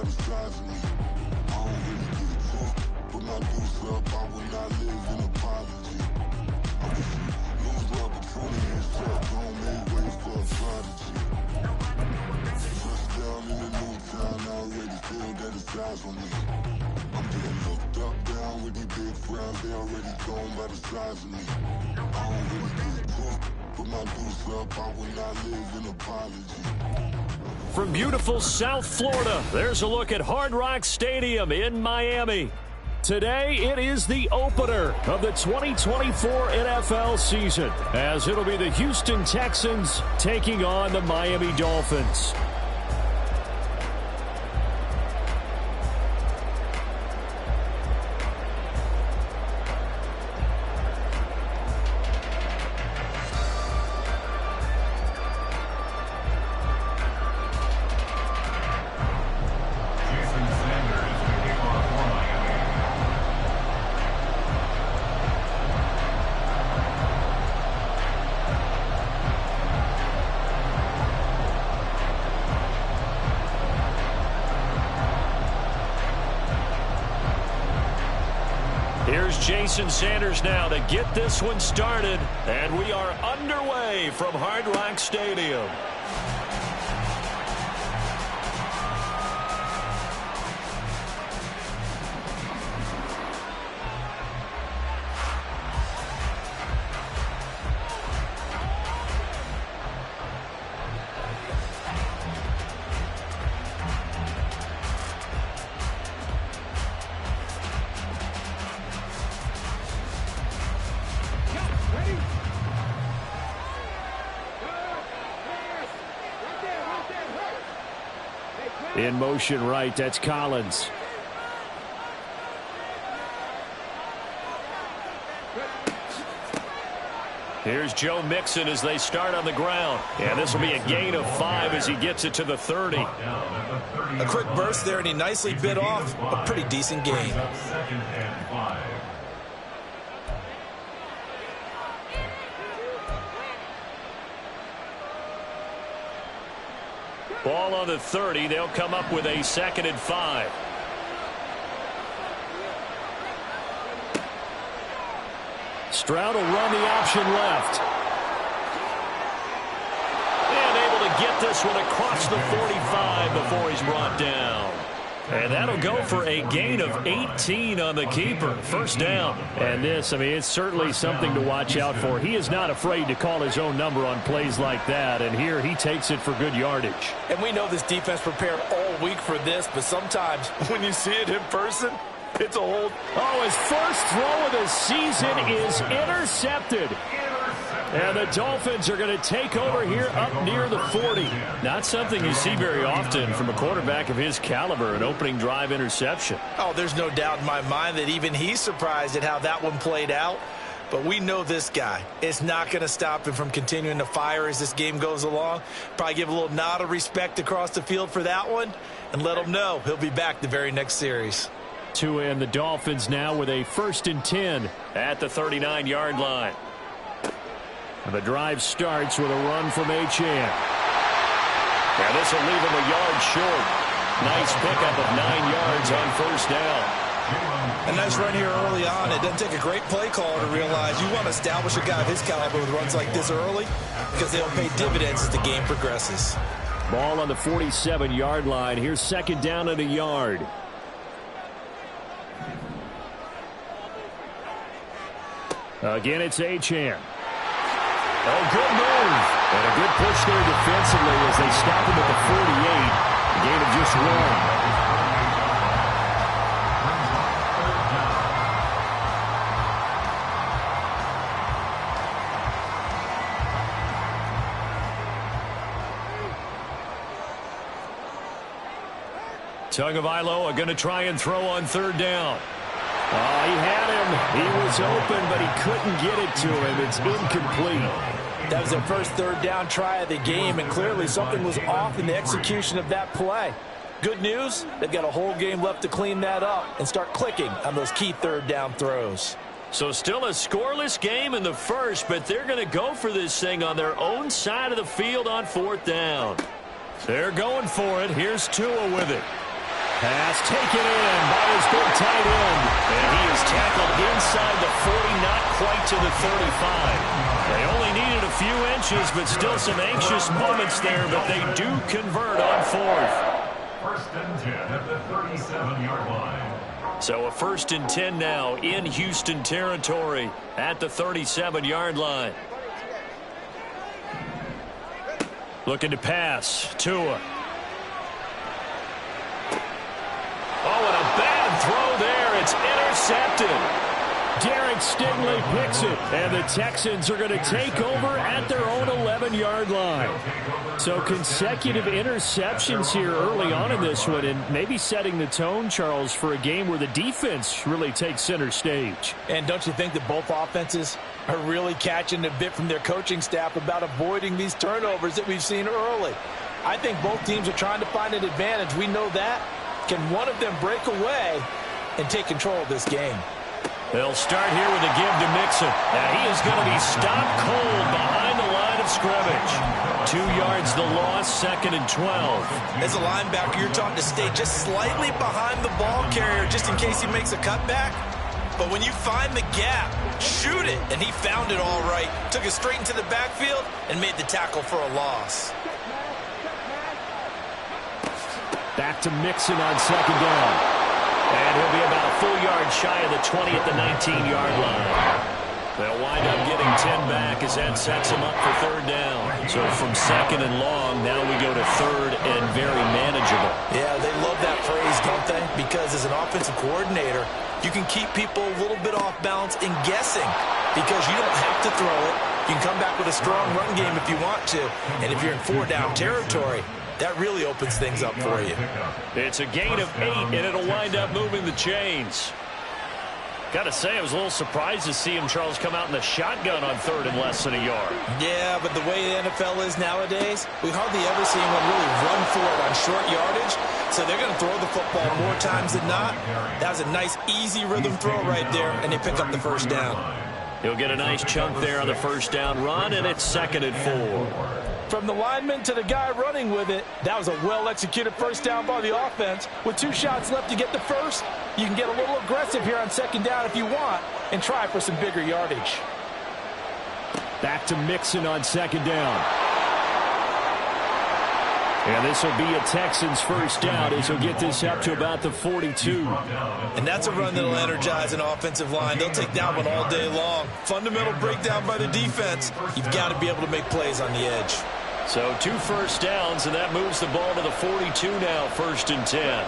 by the size of me. I don't really give a fuck. Put my deuce up, I will not live in apology. I wish you lose the opportunity and start, don't make way for a prodigy. Touchdown in a new town, I already feel that it's eyes on me. I'm getting looked up, down with these big frowns, they already gone by the size of me. I don't really give a fuck. Put my deuce up, I will not live in apology. From beautiful South Florida, there's a look at Hard Rock Stadium in Miami. Today, it is the opener of the 2024 NFL season, as it'll be the Houston Texans taking on the Miami Dolphins. Here's Jason Sanders now to get this one started, and we are underway from Hard Rock Stadium. In motion right, that's Collins. Here's Joe Mixon as they start on the ground. And this will be a gain of 5 as he gets it to the 30. A quick burst there, and he nicely bit off a pretty decent gain. Ball on the 30. They'll come up with a 2nd and 5. Stroud will run the option left. And able to get this one across the 45 before he's brought down. And that'll go for a gain of 18 on the keeper. First down. And this, I mean, it's certainly something to watch out for. He is not afraid to call his own number on plays like that. And here he takes it for good yardage. And we know this defense prepared all week for this, but sometimes when you see it in person, it's a hold. Oh, his first throw of the season is intercepted. And the Dolphins are going to take over here up near the 40. Not something you see very often from a quarterback of his caliber, an opening drive interception. Oh, there's no doubt in my mind that even he's surprised at how that one played out. But we know this guy. It's not going to stop him from continuing to fire as this game goes along. Probably give a little nod of respect across the field for that one and let him know he'll be back the very next series. Tua and the Dolphins now with a 1st and 10 at the 39-yard line. And the drive starts with a run from Achane. And this will leave him a yard short. Nice pickup of 9 yards on 1st down. A nice run here early on. It doesn't take a great play caller to realize you want to establish a guy of his caliber with runs like this early because they'll pay dividends as the game progresses. Ball on the 47-yard line. Here's 2nd down and a yard. Again, it's Achane. Oh, good move. And a good push there defensively as they stop him at the 48. A gain of just 1. Tagovailoa going to try and throw on 3rd down. Oh, he had him. He was open, but he couldn't get it to him. It's incomplete. That was their first 3rd down try of the game, and clearly something was off in the execution of that play. Good news, they've got a whole game left to clean that up and start clicking on those key 3rd down throws. So still a scoreless game in the first, but they're going to go for this thing on their own side of the field on 4th down. They're going for it. Here's Tua with it. Pass taken in by his big tight end. And he is tackled inside the 40, not quite to the 35. They only needed a few inches, but still some anxious moments there, but they do convert on fourth. First and 10 at the 37-yard line. So a first and 10 now in Houston territory at the 37-yard line. Looking to pass. Tua. Oh, and a bad throw there. It's intercepted. Derek Stingley picks it, and the Texans are going to take over at their own 11-yard line. So consecutive interceptions here early on in this one, and maybe setting the tone, Charles, for a game where the defense really takes center stage. And don't you think that both offenses are really catching a bit from their coaching staff about avoiding these turnovers that we've seen early? I think both teams are trying to find an advantage. We know that. Can one of them break away and take control of this game? They'll start here with a give to Mixon. And he is going to be stopped cold behind the line of scrimmage. 2 yards the loss, second and 12. As a linebacker, you're taught to stay just slightly behind the ball carrier just in case he makes a cutback. But when you find the gap, shoot it. And he found it all right. Took it straight into the backfield and made the tackle for a loss. Back to Mixon on second down. And he'll be about a full yard shy of the 20 at the 19-yard line. They'll wind up getting 10 back as that sets him up for third down. So from second and long, now we go to third and very manageable. Yeah, they love that phrase, don't they? Because as an offensive coordinator, you can keep people a little bit off balance and guessing because you don't have to throw it. You can come back with a strong run game if you want to. And if you're in 4-down territory, that really opens things up for you. It's a gain of 8, and it'll wind up moving the chains. Got to say, I was a little surprised to see him, Charles, come out in the shotgun on third and less than a yard. Yeah, but the way the NFL is nowadays, we hardly ever see anyone really run for it on short yardage. So they're going to throw the football more times than not. That was a nice, easy rhythm throw right there, and they pick up the first down. He'll get a nice chunk there on the first down run, and it's second and 4. From the lineman to the guy running with it, that was a well-executed first down by the offense. With 2 shots left to get the first, you can get a little aggressive here on second down if you want and try for some bigger yardage. Back to Mixon on second down. And this will be a Texans first down as he'll get this up to about the 42. And that's a run that will energize an offensive line. They'll take that one all day long. Fundamental breakdown by the defense. You've got to be able to make plays on the edge. So 2 first downs, and that moves the ball to the 42 now, first and 10.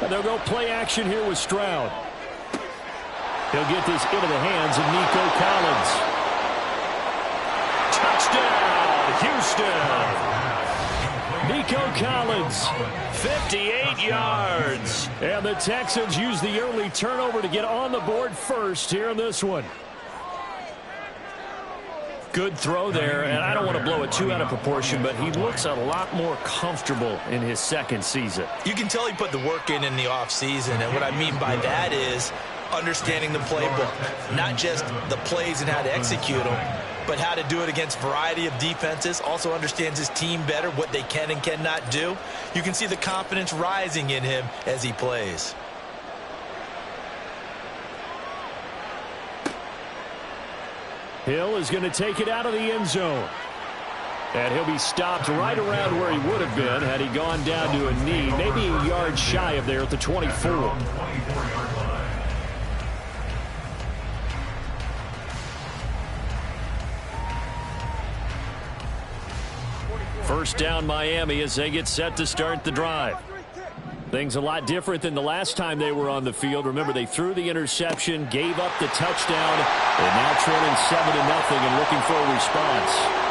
And they'll go play action here with Stroud. He'll get this into the hands of Nico Collins. Touchdown, Houston. Nico Collins, 58 yards. And the Texans use the early turnover to get on the board first here in this one. Good throw there, and I don't want to blow it too out of proportion, but he looks a lot more comfortable in his second season. You can tell he put the work in the offseason, and what I mean by that is understanding the playbook, not just the plays and how to execute them, but how to do it against a variety of defenses. Also understands his team better, what they can and cannot do. You can see the confidence rising in him as he plays. Hill is going to take it out of the end zone. And he'll be stopped right around where he would have been had he gone down to a knee, maybe a yard shy of there at the 24. First down Miami as they get set to start the drive. Things a lot different than the last time they were on the field. Remember, they threw the interception, gave up the touchdown, and now trailing 7-0 and looking for a response.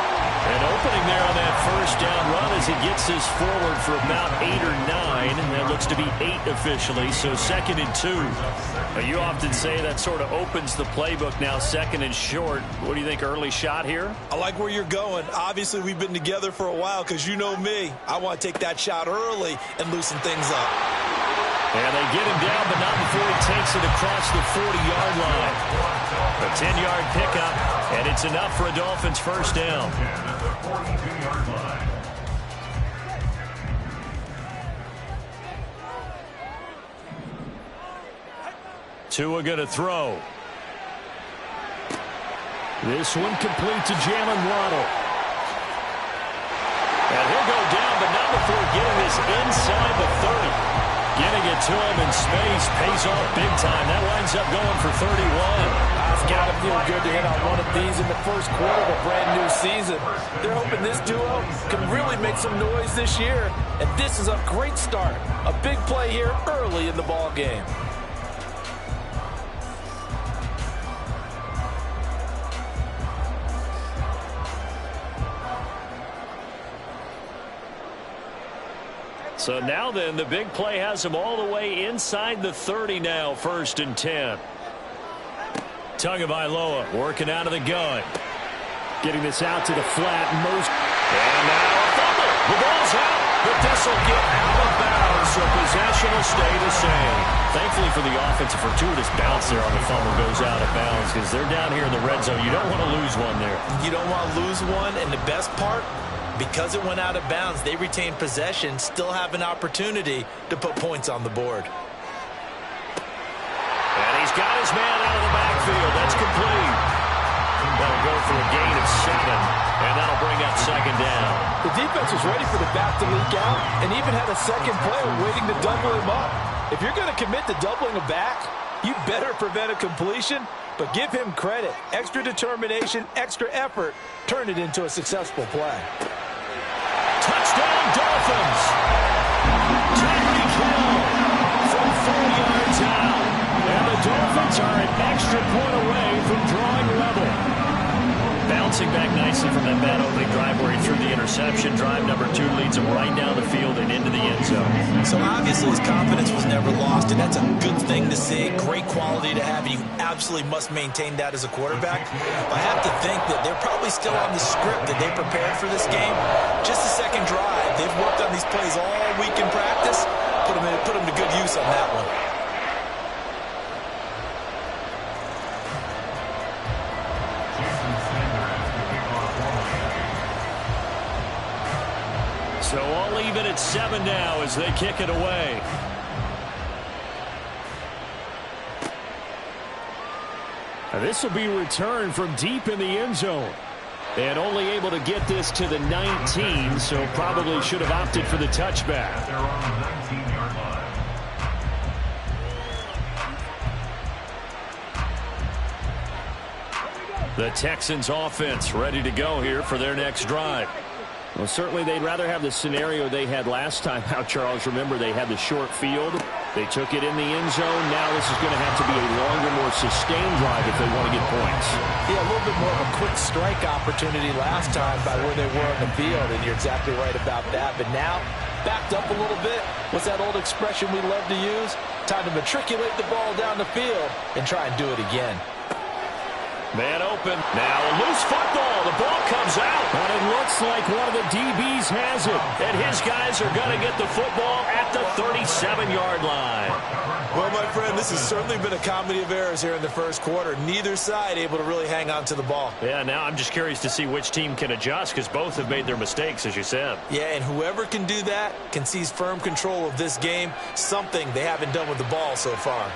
And opening there on that first down run as he gets this forward for about 8 or 9. And that looks to be 8 officially, so second and 2. You often say that sort of opens the playbook now, second and short. What do you think, early shot here? I like where you're going. Obviously, we've been together for a while because you know me. I want to take that shot early and loosen things up. And they get him down, but not before he takes it across the 40-yard line. A 10-yard pickup, and it's enough for a Dolphins first down. Tua going to throw. This one complete to Jalen Waddle. And he'll go down, but not before getting this inside the 30. Getting it to him in space pays off big time. That winds up going for 31. It's got to feel good to hit on one of these in the first quarter of a brand new season. They're hoping this duo can really make some noise this year. And this is a great start. A big play here early in the ball game. So now then, the big play has him all the way inside the 30 now, 1st and 10. Tagovailoa working out of the gun. Getting this out to the flat. And now a fumble. The ball's out, but this will get out of bounds, so possession will stay the same. Thankfully for the offense, a fortuitous bounce there on the fumble goes out of bounds because they're down here in the red zone. You don't want to lose one there. You don't want to lose one, and the best part, because it went out of bounds, they retain possession, still have an opportunity to put points on the board. And he's got his man out of the backfield. That's complete. That'll go for a gain of 7, and that'll bring up 2nd down. The defense was ready for the back to leak out and even had a second player waiting to double him up. If you're going to commit to doubling a back, you better prevent a completion, but give him credit. Extra determination, extra effort, turn it into a successful play. Touchdown, Dolphins. Tyreek Hill from 4 yards out. And the Dolphins are an extra point away from drawing level. Bouncing back nicely from that bad opening drive where he threw the interception. Drive number 2 leads him right down the field and into the end zone. So obviously his confidence was never lost, and that's a good thing to see. Great quality to have. You absolutely must maintain that as a quarterback. I have to think that they're probably still on the script that they prepared for this game. Just the second drive. They've worked on these plays all week in practice. Put them to good use on that one. So all even at 7 now as they kick it away. Now this will be returned from deep in the end zone. And only able to get this to the 19, so probably should have opted for the touchback. They're on the 19-yard line. The Texans offense ready to go here for their next drive. Well, certainly they'd rather have the scenario they had last time out, Charles. Remember, they had the short field. They took it in the end zone. Now this is going to have to be a longer, more sustained drive if they want to get points. Yeah, a little bit more of a quick strike opportunity last time by where they were on the field, and you're exactly right about that. But now, backed up a little bit. What's that old expression we love to use? Time to matriculate the ball down the field and try and do it again. Man open. Now a loose football. The ball comes out. And it looks like one of the DBs has it. And his guys are going to get the football at the 37-yard line. Well, my friend, this has certainly been a comedy of errors here in the first quarter. Neither side able to really hang on to the ball. Yeah, now I'm just curious to see which team can adjust because both have made their mistakes, as you said. Yeah, and whoever can do that can seize firm control of this game, something they haven't done with the ball so far.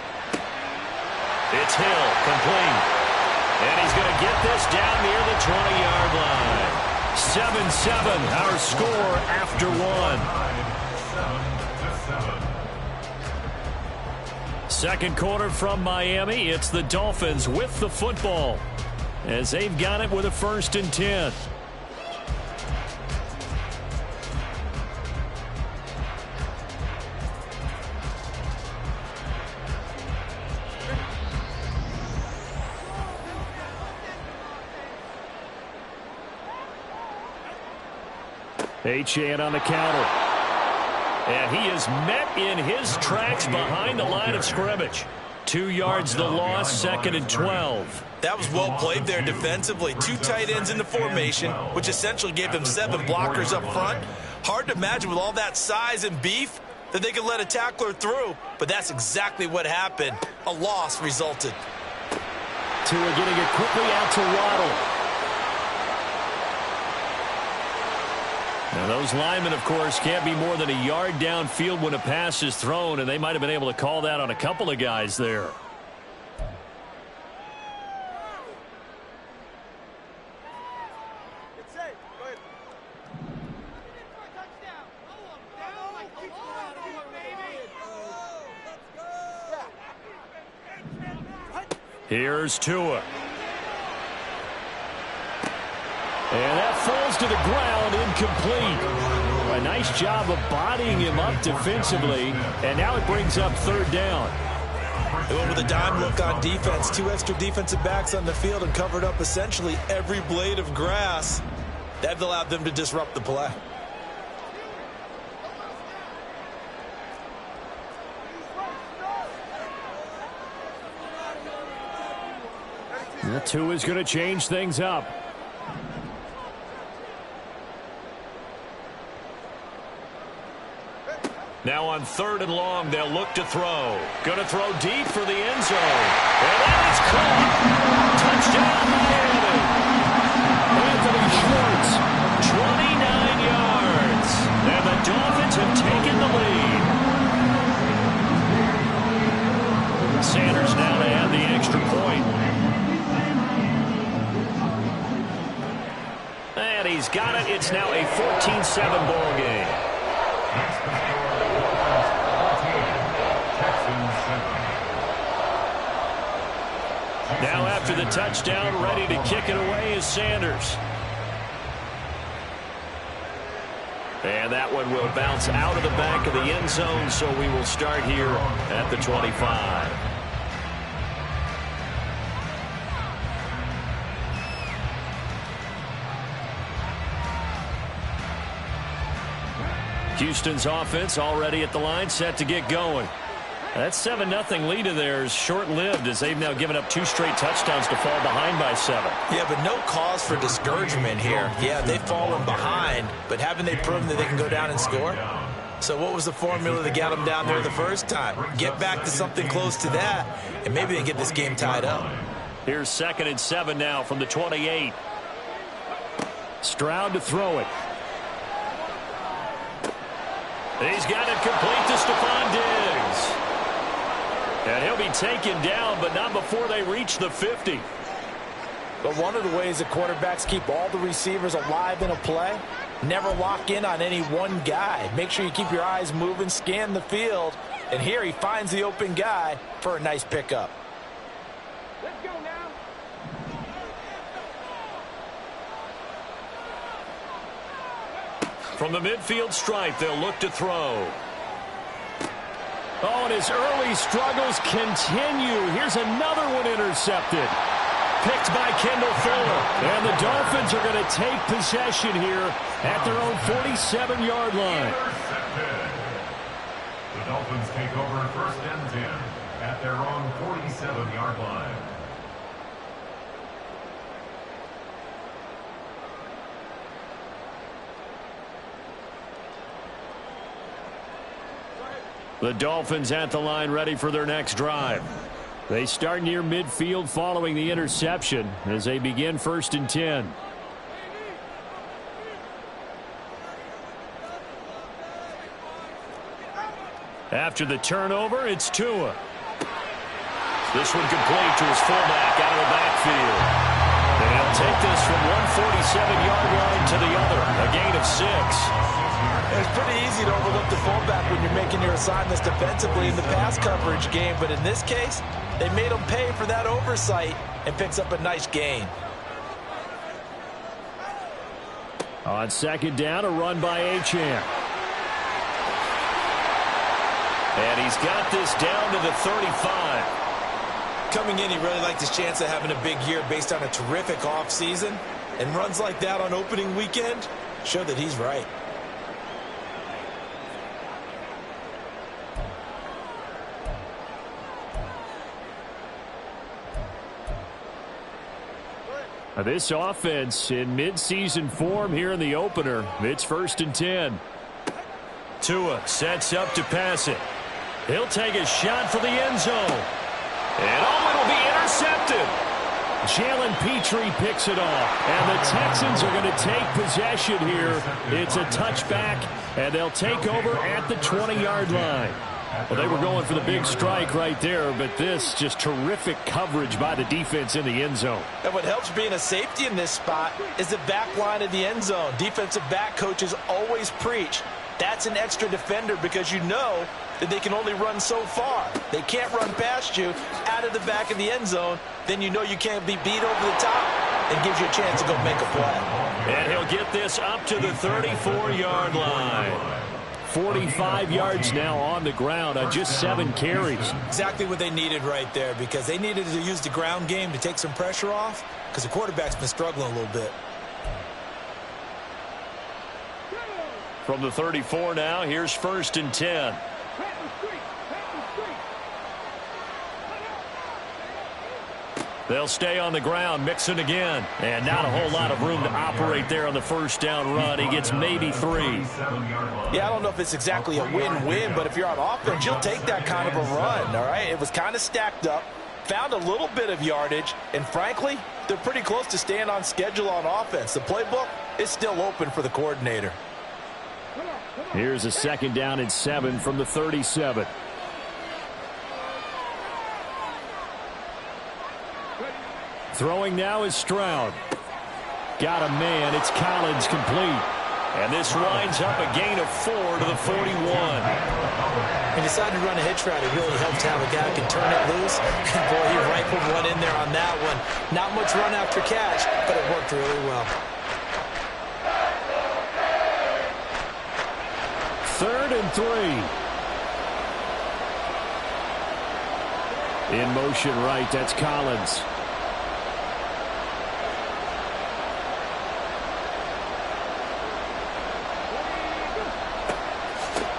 It's Hill, complete. And he's going to get this down near the 20-yard line. 7-7, our score after 1. Second quarter from Miami. It's the Dolphins with the football as they've got it with a 1st and 10. Achane on the counter. And he is met in his tracks behind the line of scrimmage. 2 yards the loss, 2nd and 12. That was well played there defensively. 2 tight ends in the formation, which essentially gave them 7 blockers up front. Hard to imagine with all that size and beef that they could let a tackler through, but that's exactly what happened. A loss resulted. Tua getting it quickly out to Waddle. Now those linemen, of course, can't be more than a yard downfield when a pass is thrown, and they might have been able to call that on a couple of guys there. Here's Tua. And that falls to the ground, incomplete. A nice job of bodying him up defensively, and now it brings up third down. They went with a dime look on defense. 2 extra defensive backs on the field and covered up essentially every blade of grass. That allowed them to disrupt the play. The Tua is going to change things up. Now on 3rd and long, they'll look to throw. Going to throw deep for the end zone. And that is caught. Touchdown, Miami. Anthony Schwartz, 29 yards. And the Dolphins have taken the lead. Sanders now to add the extra point. And he's got it. It's now a 14-7 ball game. Now after the touchdown, ready to kick it away is Sanders. And that one will bounce out of the back of the end zone, so we will start here at the 25. Houston's offense already at the line, set to get going. That 7-0 lead of theirs short-lived as they've now given up 2 straight touchdowns to fall behind by 7. Yeah, but no cause for discouragement here. Yeah, they've fallen behind, but haven't they proven that they can go down and score? So what was the formula that got them down there the first time? Get back to something close to that, and maybe they get this game tied up. Here's 2nd and 7 now from the 28. Stroud to throw it. He's got it complete to Stephon Diggs. And he'll be taken down, but not before they reach the 50. But one of the ways that quarterbacks keep all the receivers alive in a play, never lock in on any one guy. Make sure you keep your eyes moving, scan the field. And here he finds the open guy for a nice pickup. Let's go now. From the midfield stripe, they'll look to throw. Oh, and his early struggles continue. Here's another one intercepted. Picked by Kendall Fuller. And the Dolphins are going to take possession here at their own 47-yard line. The Dolphins take over 1st and 10 at their own 47-yard line. The Dolphins at the line ready for their next drive. They start near midfield following the interception as they begin 1st and 10. After the turnover, it's Tua. This one complete to his fullback out of the backfield. And he'll take this from one 47-yard line to the other. A gain of 6. It's pretty easy to overlook the fullback when you're making your assignments defensively in the pass coverage game. But in this case, they made him pay for that oversight and picks up a nice gain. On 2nd down, a run by Achane. And he's got this down to the 35. Coming in, he really liked his chance of having a big year based on a terrific offseason. And runs like that on opening weekend show that he's right. This offense in midseason form here in the opener. It's 1st and 10. Tua sets up to pass it. He'll take a shot for the end zone. And it'll be intercepted. Jalen Petrie picks it off. And the Texans are going to take possession here. It's a touchback, and they'll take over at the 20-yard line. Well, they were going for the big strike right there, but this just terrific coverage by the defense in the end zone. And what helps being a safety in this spot is the back line of the end zone. Defensive back coaches always preach, That's an extra defender because you know that they can only run so far. They can't run past you out of the back of the end zone. Then you know you can't be beat over the top. It gives you a chance to go make a play. And he'll get this up to the 34-yard line. 45 yards now on the ground on just 7 carries. Exactly what they needed right there, because they needed to use the ground game to take some pressure off, because the quarterback's been struggling a little bit. From the 34 now, here's 1st and 10. They'll stay on the ground, mixing again. And not a whole lot of room to operate there on the first down run. He gets maybe 3. Yeah, I don't know if it's exactly a win-win, but if you're on offense, you'll take that kind of a run, all right? It was kind of stacked up, found a little bit of yardage, and frankly, they're pretty close to staying on schedule on offense. The playbook is still open for the coordinator. Here's a 2nd down and 7 from the 37. Throwing now is Stroud. Got a man. It's Collins complete. And this winds up a gain of 4 to the 41. He decided to run a hitch route. It really helps to have a guy who can turn it loose. And boy, he rifled one in there on that one. Not much run after catch, but it worked really well. 3rd and 3. In motion right, that's Collins.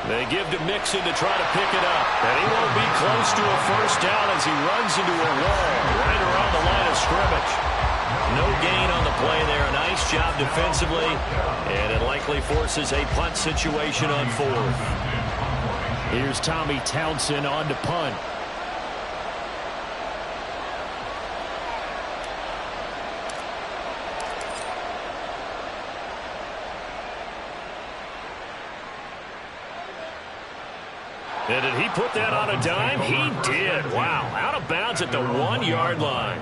They give to Mixon to try to pick it up. And he won't be close to a first down as he runs into a wall right around the line of scrimmage. No gain on the play there. Nice job defensively. And it likely forces a punt situation on 4th. Here's Tommy Townsend on to punt. And did he put that on a dime? He did. Wow. Out of bounds at the 1-yard line.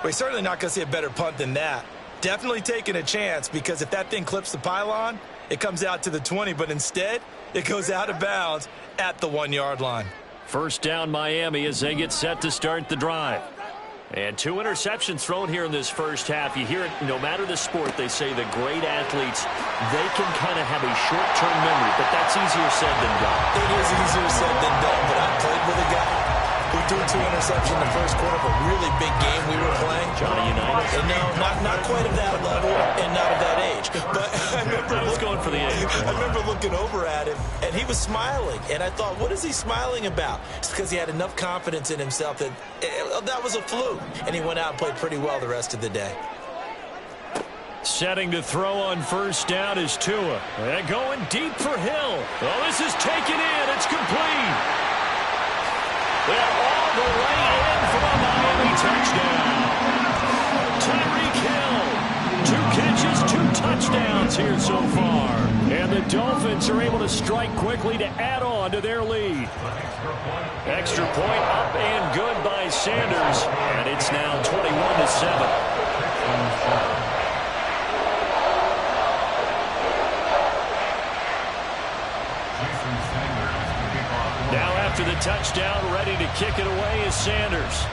We're certainly not going to see a better punt than that. Definitely taking a chance, because if that thing clips the pylon, it comes out to the 20, but instead it goes out of bounds at the 1-yard line. First down Miami as they get set to start the drive. And 2 interceptions thrown here in this first half. You hear it no matter the sport. They say the great athletes, they can kind of have a short-term memory, but that's easier said than done. It is easier said than done, but I played with a guy who threw 2 interceptions in the first quarter of a really big game we were playing. Johnny Unitas? And no, not quite of that level and not of that age. But I was going for the age. I remember looking over at him, and he was smiling. And I thought, what is he smiling about? It's because he had enough confidence in himself that that was a fluke. And he went out and played pretty well the rest of the day. Setting to throw on first down is Tua. And going deep for Hill. Oh, this is taken in. It's complete. They're all the way in for a Miami touchdown. Tyreek Hill. 2 catches, 2 touchdowns here so far. And the Dolphins are able to strike quickly to add on to their lead. Extra point up and good by Sanders. And it's now 21-7. Now after the touchdown, ready to kick it away is Sanders.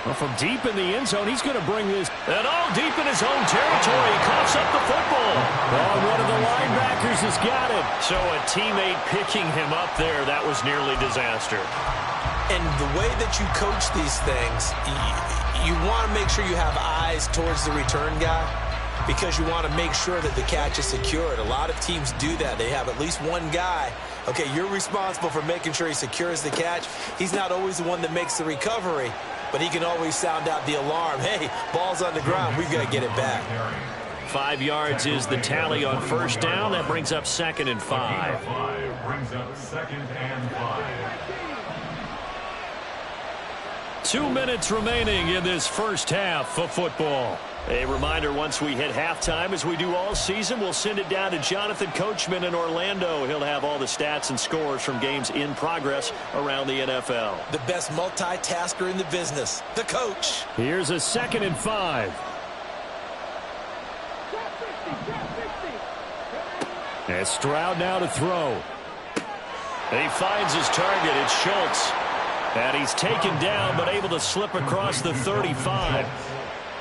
Well, from deep in the end zone, he's going to bring this. And deep in his own territory. He coughs up the football. One of the linebackers has got it. So a teammate picking him up there, that was nearly disaster. And the way that you coach these things, you want to make sure you have eyes towards the return guy, because you want to make sure that the catch is secured. A lot of teams do that. They have at least one guy. Okay, you're responsible for making sure he secures the catch. He's not always the one that makes the recovery, but he can always sound out the alarm. Hey, ball's on the ground. We've got to get it back. 5 yards is the tally on first down. That brings up 2nd and 5. Brings up 2nd and 5. 2 minutes remaining in this first half of football. A reminder, once we hit halftime, as we do all season, we'll send it down to Jonathan Coachman in Orlando. He'll have all the stats and scores from games in progress around the NFL. The best multitasker in the business, the coach. Here's a 2nd and 5. And Stroud now to throw. He finds his target. It's Schultz. And he's taken down but able to slip across the 35.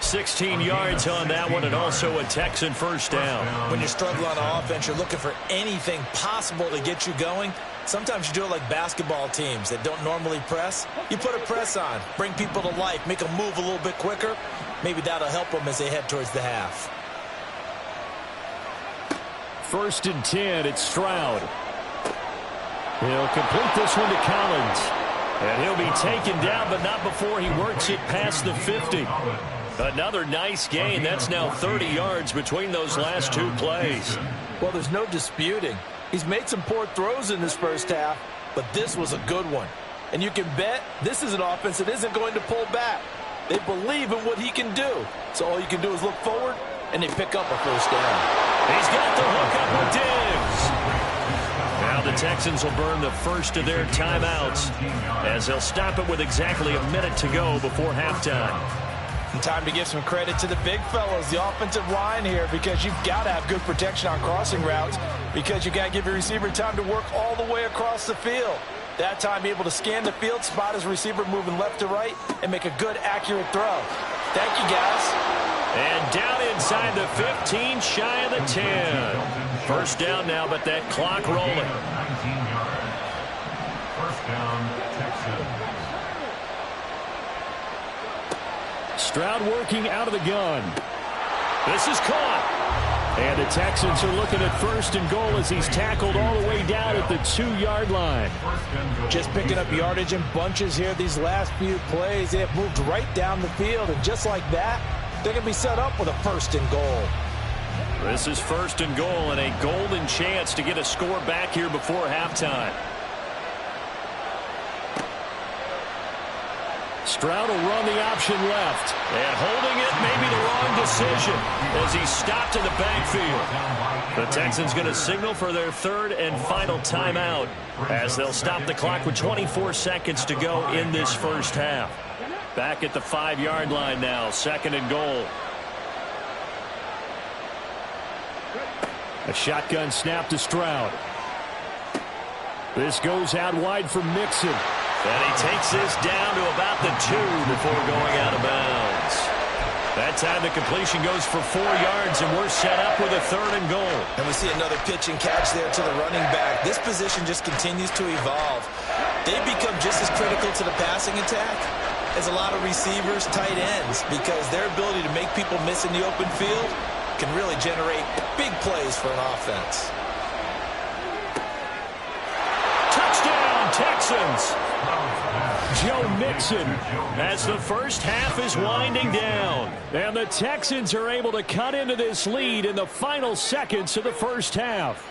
16 yards on that one, and also a Texan first down. When you struggle on offense, you're looking for anything possible to get you going. Sometimes you do it like basketball teams that don't normally press. You put a press on, bring people to life, make them move a little bit quicker. Maybe that'll help them as they head towards the half. 1st and 10, it's Stroud. He'll complete this one to Collins. And he'll be taken down, but not before he works it past the 50. Another nice gain. That's now 30 yards between those last 2 plays. Well, there's no disputing. He's made some poor throws in this first half, but this was a good one. And you can bet this is an offense that isn't going to pull back. They believe in what he can do. So all you can do is look forward, and they pick up a first down. He's got the hook up with Diggs. Now the Texans will burn the first of their timeouts as they'll stop it with exactly a minute to go before halftime. And time to give some credit to the big fellows, the offensive line here, because you've got to have good protection on crossing routes, because you've got to give your receiver time to work all the way across the field. That time, be able to scan the field, spot his receiver moving left to right, and make a good, accurate throw. Thank you, guys. And down inside the 15, shy of the 10. First down now, but that clock rolling. 19 yards. First down, Texans. Stroud working out of the gun. This is caught. And the Texans are looking at 1st and goal as he's tackled all the way down at the 2-yard line. Just picking up yardage in bunches here these last few plays. They have moved right down the field, and just like that, they're going to be set up with a 1st and goal. This is 1st and goal and a golden chance to get a score back here before halftime. Stroud will run the option left. And holding it may be the wrong decision as he's stopped in the backfield. The Texans going to signal for their 3rd and final timeout as they'll stop the clock with 24 seconds to go in this first half. Back at the 5-yard line now, 2nd and goal. A shotgun snap to Stroud. This goes out wide for Mixon. And he takes this down to about the 2 before going out of bounds. That time the completion goes for 4 yards, and we're set up with a 3rd and goal. And we see another pitch and catch there to the running back. This position just continues to evolve. They become just as critical to the passing attack as a lot of receivers, tight ends, because their ability to make people miss in the open field can really generate big plays for an offense. Touchdown, Texans! Joe Mixon as the first half is winding down. And the Texans are able to cut into this lead in the final seconds of the first half.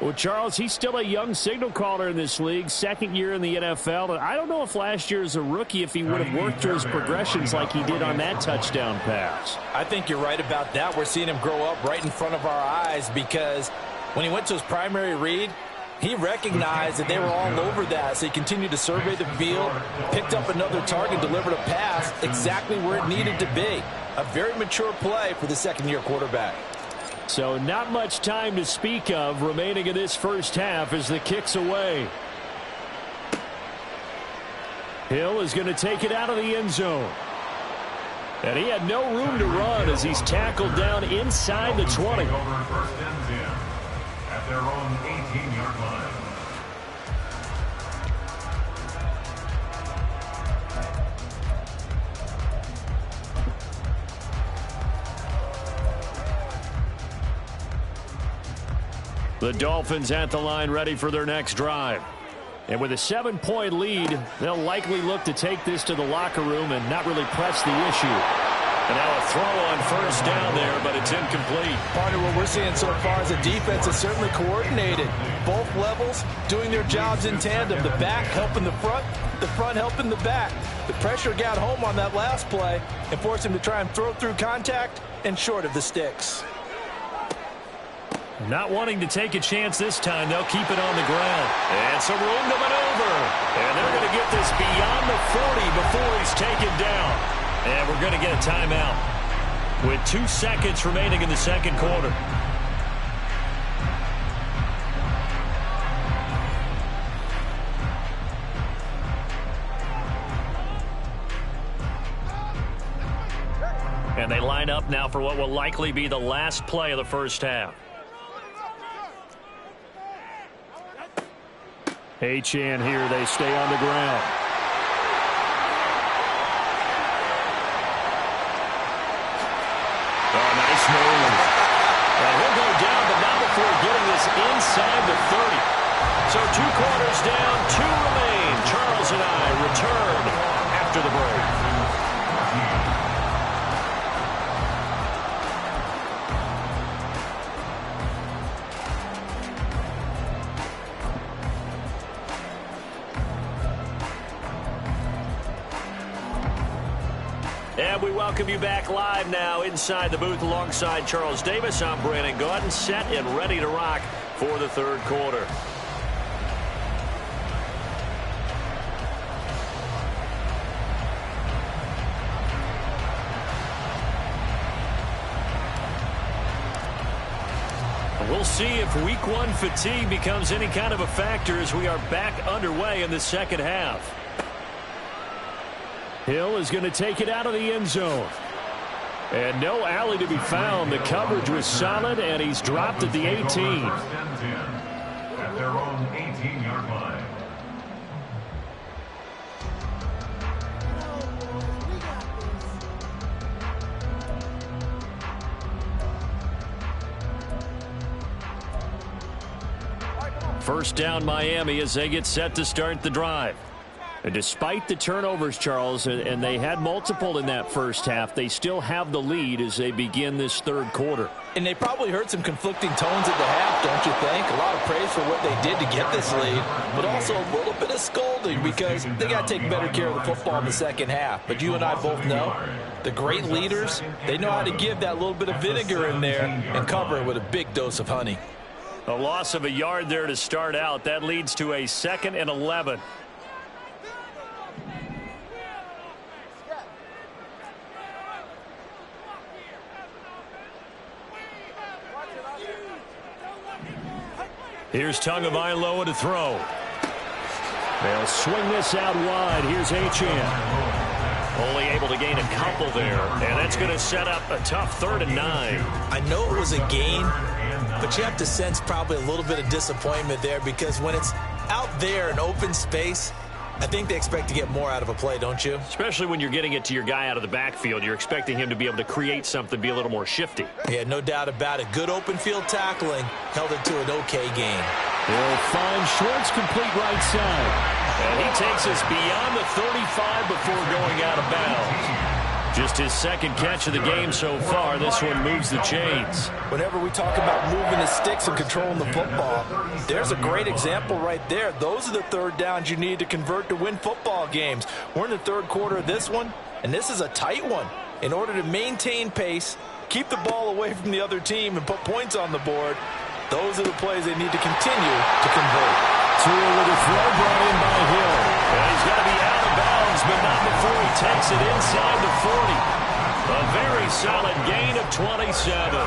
Well, Charles, he's still a young signal caller in this league, 2nd year in the NFL. And I don't know if last year as a rookie if he would have worked through his progressions like he did on that touchdown pass. I think you're right about that. We're seeing him grow up right in front of our eyes, because when he went to his primary read, he recognized that they were all over that, so he continued to survey the field, picked up another target, delivered a pass exactly where it needed to be. A very mature play for the 2nd-year quarterback. So not much time to speak of remaining in this first half as the kick's away. Hill is going to take it out of the end zone. And he had no room to run as he's tackled down inside the 20. Over 1st and 10 at their own 18-yard line. The Dolphins at the line ready for their next drive. And with a 7-point lead, they'll likely look to take this to the locker room and not really press the issue. And now a throw on first down there, but it's incomplete. Partner, what we're seeing so far is the defense is certainly coordinated. Both levels doing their jobs in tandem. The back helping the front helping the back. The pressure got home on that last play and forced him to try and throw through contact and short of the sticks. Not wanting to take a chance this time, they'll keep it on the ground. And some room to maneuver. And they're going to get this beyond the 40 before he's taken down. And we're going to get a timeout. with 2 seconds remaining in the second quarter. And they line up now for what will likely be the last play of the first half. Achane here. They stay on the ground. Oh, nice move. And he'll go down, but not before getting this inside the 30. So 2 quarters down, 2 remain. Charles and I return after the break. And we welcome you back live now inside the booth alongside Charles Davis. I'm Brandon Gaudin, set and ready to rock for the third quarter. We'll see if week 1 fatigue becomes any kind of a factor as we are back underway in the second half. Hill is going to take it out of the end zone. And no alley to be found. The coverage was solid, and he's dropped at the 18. First and 10 at their own 18-yard line. First down Miami as they get set to start the drive. And despite the turnovers, Charles, and they had multiple in that first half, they still have the lead as they begin this third quarter. And they probably heard some conflicting tones at the half, don't you think? A lot of praise for what they did to get this lead, but also a little bit of scolding because they got to take better care of the football in the second half. But you and I both know the great leaders, they know how to give that little bit of vinegar in there and cover it with a big dose of honey. A loss of a yard there to start out. That leads to a 2nd and 11. Here's Tagovailoa to throw. They'll swing this out wide. Here's Achane. Only able to gain a couple there, and that's going to set up a tough 3rd and 9. I know it was a gain, but you have to sense probably a little bit of disappointment there because when it's out there in open space, I think they expect to get more out of a play, don't you? Especially when you're getting it to your guy out of the backfield. You're expecting him to be able to create something, be a little more shifty. Yeah, no doubt about it. Good open field tackling held it to an okay game. He'll find Schwartz complete right side. And he takes us beyond the 35 before going out of bounds. Just his 2nd catch of the game so far. This one moves the chains. Whenever we talk about moving the sticks and controlling the football, there's a great example right there. Those are the 3rd downs you need to convert to win football games. We're in the 3rd quarter of this one, and this is a tight one. In order to maintain pace, keep the ball away from the other team, and put points on the board, those are the plays they need to continue to convert. Through with a throw brought in by Hill. And he's got to be out of bounds, but not before he takes it inside the 40. A very solid gain of 27.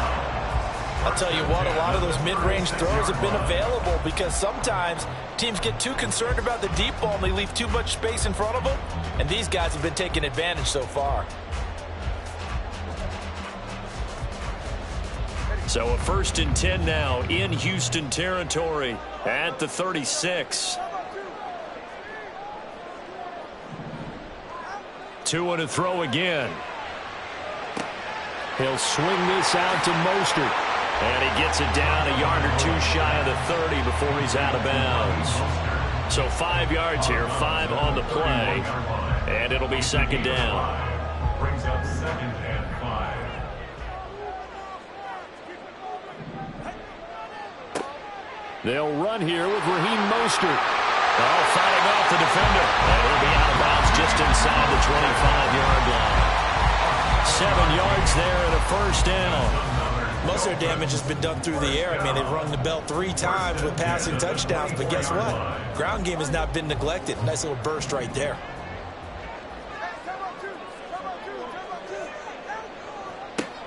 I'll tell you what, a lot of those mid-range throws have been available because sometimes teams get too concerned about the deep ball and they leave too much space in front of them, and these guys have been taking advantage so far. So a 1st and 10 now in Houston territory at the 36. 2 and a throw again. He'll swing this out to Mostert. And he gets it down a yard or 2 shy of the 30 before he's out of bounds. So 5 yards here, 5 on the play. And it'll be 2nd down. Brings up 2nd and 5. They'll run here with Raheem Mostert. Oh, fighting off the defender. And he'll be out of bounds just inside the 25-yard line. 7 yards there and a 1st down. Most of their damage has been done through the air. I mean, they've rung the bell 3 times with passing touchdowns, but guess what? Ground game has not been neglected. Nice little burst right there.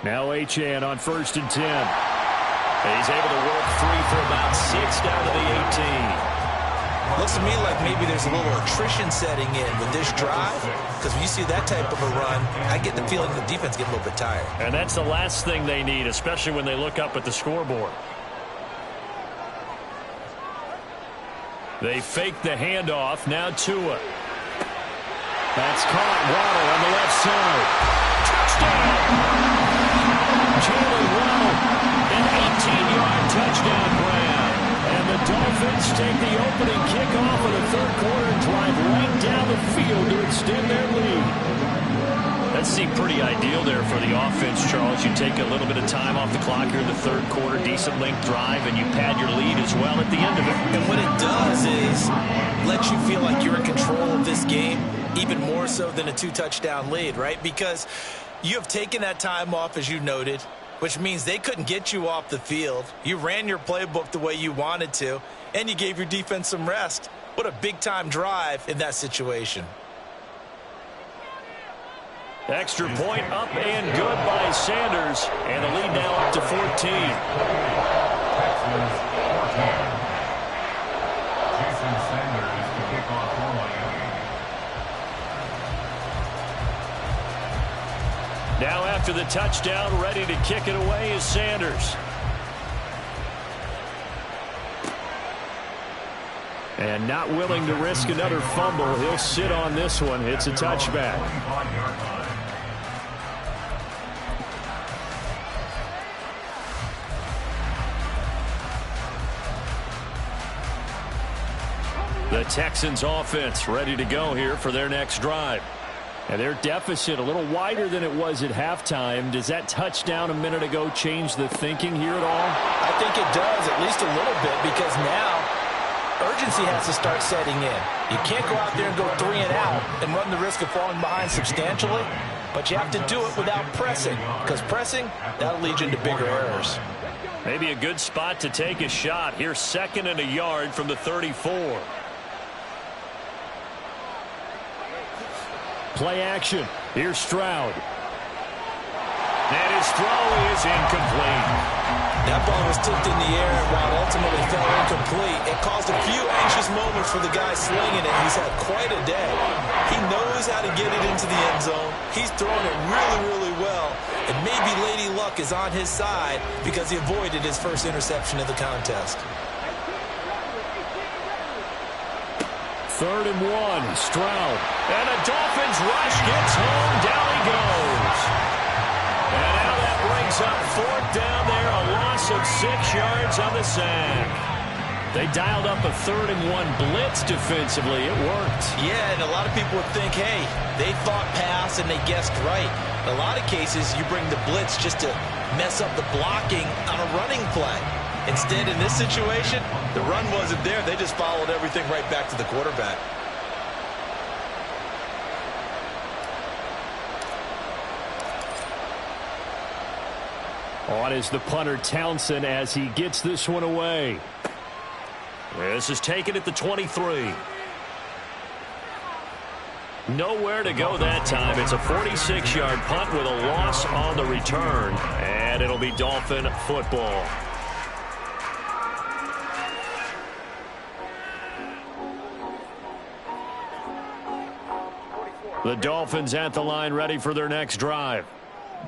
Now Achane on 1st and 10. And he's able to work free for about 6 down to the 18. Looks to me like maybe there's a little attrition setting in with this drive, because when you see that type of a run, I get the feeling the defense gets a little bit tired. And that's the last thing they need, especially when they look up at the scoreboard. They fake the handoff. Now Tua. That's caught. Waddle on the left side. Touchdown! Jalen Waddle, an 18-yard touchdown grab. And the Dolphins take the opening kickoff of the third quarter and drive right down the field to extend their lead. That seemed pretty ideal there for the offense, Charles. You take a little bit of time off the clock here in the third quarter, decent length drive, and you pad your lead as well at the end of it. And what it does is let you feel like you're in control of this game, even more so than a 2-touchdown lead, right? Because you have taken that time off, as you noted, which means they couldn't get you off the field. You ran your playbook the way you wanted to, and you gave your defense some rest. What a big-time drive in that situation. Extra point up and good by Sanders, and the lead now up to 14. Texans 14. Jason Sanders to kick off for Miami. Now after the touchdown, ready to kick it away is Sanders. And not willing to risk another fumble. He'll sit on this one. It's a touchback. The Texans offense ready to go here for their next drive. And their deficit a little wider than it was at halftime. Does that touchdown a minute ago change the thinking here at all? I think it does, at least a little bit, because now urgency has to start setting in. You can't go out there and go 3 and out and run the risk of falling behind substantially, but you have to do it without pressing, because pressing, that'll lead you into bigger errors. Maybe a good spot to take a shot. Here's 2nd and a yard from the 34. Play action. Here's Stroud. And his throw is incomplete. That ball was tipped in the air while ultimately fell incomplete. It caused a few anxious moments for the guy slinging it. He's had quite a day. He knows how to get it into the end zone. He's throwing it really, really well. And maybe Lady Luck is on his side because he avoided his first interception of the contest. 3rd and 1. Stroud. And the Dolphins rush gets home. Down he goes. And now that brings up 4th down there. A loss of 6 yards on the sack. They dialed up a 3rd and 1 blitz defensively. It worked. Yeah, and a lot of people would think, hey, they thought pass and they guessed right. In a lot of cases, you bring the blitz just to mess up the blocking on a running play. Instead, in this situation, the run wasn't there. They just followed everything right back to the quarterback. On is the punter Townsend as he gets this one away. This is taken at the 23. Nowhere to go that time. It's a 46-yard punt with a loss on the return. And it'll be Dolphin football. The Dolphins at the line ready for their next drive.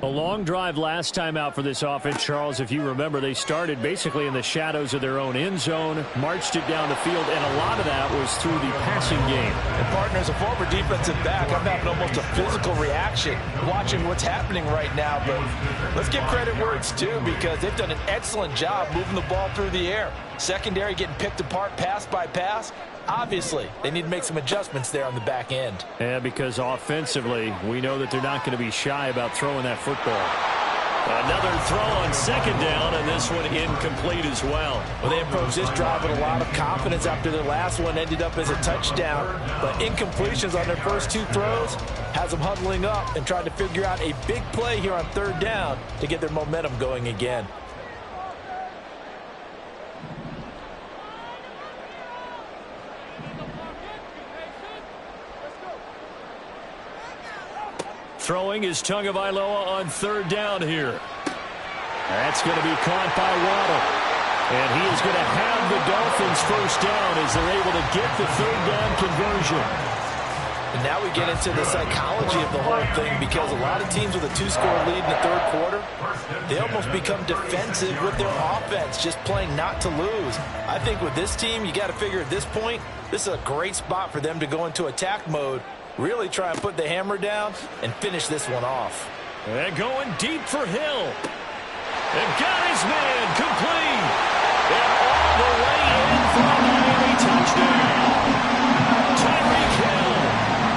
A long drive last time out for this offense, Charles. If you remember, they started basically in the shadows of their own end zone, marched it down the field, and a lot of that was through the passing game. And partner, as a former defensive back, I'm having almost a physical reaction watching what's happening right now. But let's give credit where it's due, because they've done an excellent job moving the ball through the air. Secondary getting picked apart pass by pass. Obviously, they need to make some adjustments there on the back end. Yeah, because offensively, we know that they're not going to be shy about throwing that football. Another throw on 2nd down, and this one incomplete as well. Well, they approached this drive with a lot of confidence after their last one ended up as a touchdown. But incompletions on their first 2 throws has them huddling up and trying to figure out a big play here on 3rd down to get their momentum going again. Throwing is Tagovailoa on third down here. That's going to be caught by Waddle. And he is going to have the Dolphins first down as they're able to get the third down conversion. And now we get into the psychology of the whole thing, because a lot of teams with a 2-score lead in the third quarter, they almost become defensive with their offense, just playing not to lose. I think with this team, you got to figure at this point, this is a great spot for them to go into attack mode, really try and put the hammer down and finish this one off. And going deep for Hill. And got his man complete. And all the way in for a Miami touchdown. Tyreek Hill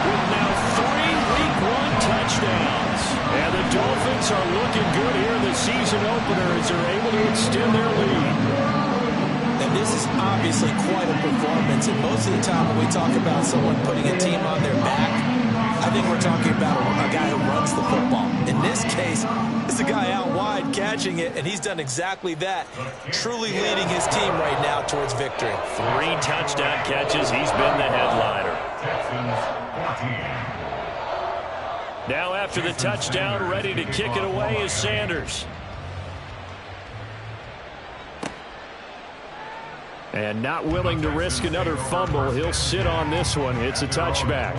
with now 3 Week 1 touchdowns. And the Dolphins are looking good here in the season opener as they're able to extend their lead. And this is obviously quite a performance. And most of the time when we talk about someone putting a team on their back, I think we're talking about a guy who runs the football. In this case, it's a guy out wide catching it, and he's done exactly that, truly leading his team right now towards victory. 3 touchdown catches. He's been the headliner. Now after the touchdown, ready to kick it away is Sanders. And not willing to risk another fumble. He'll sit on this one. It's a touchback.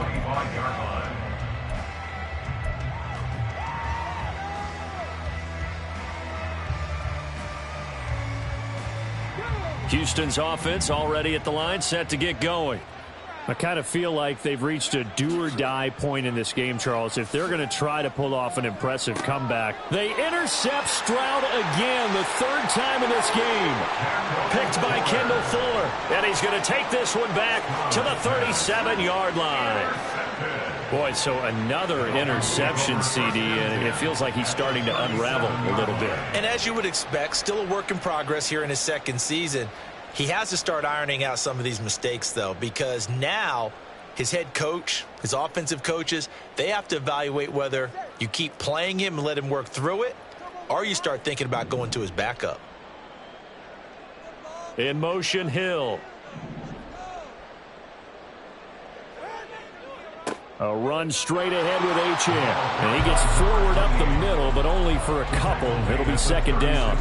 Houston's offense already at the line, set to get going. I kind of feel like they've reached a do-or-die point in this game, Charles. If they're going to try to pull off an impressive comeback, they intercept Stroud again, the 3rd time in this game. Picked by Kendall Fuller, and he's going to take this one back to the 37-yard line. Boy, so another interception, CD, and it feels like he's starting to unravel a little bit. And as you would expect, still a work in progress here in his 2nd season. He has to start ironing out some of these mistakes, though, because now his head coach, his offensive coaches, they have to evaluate whether you keep playing him and let him work through it, or you start thinking about going to his backup. In motion, Hill. A run straight ahead with Achane. And he gets forward up the middle, but only for a couple. It'll be 2nd down.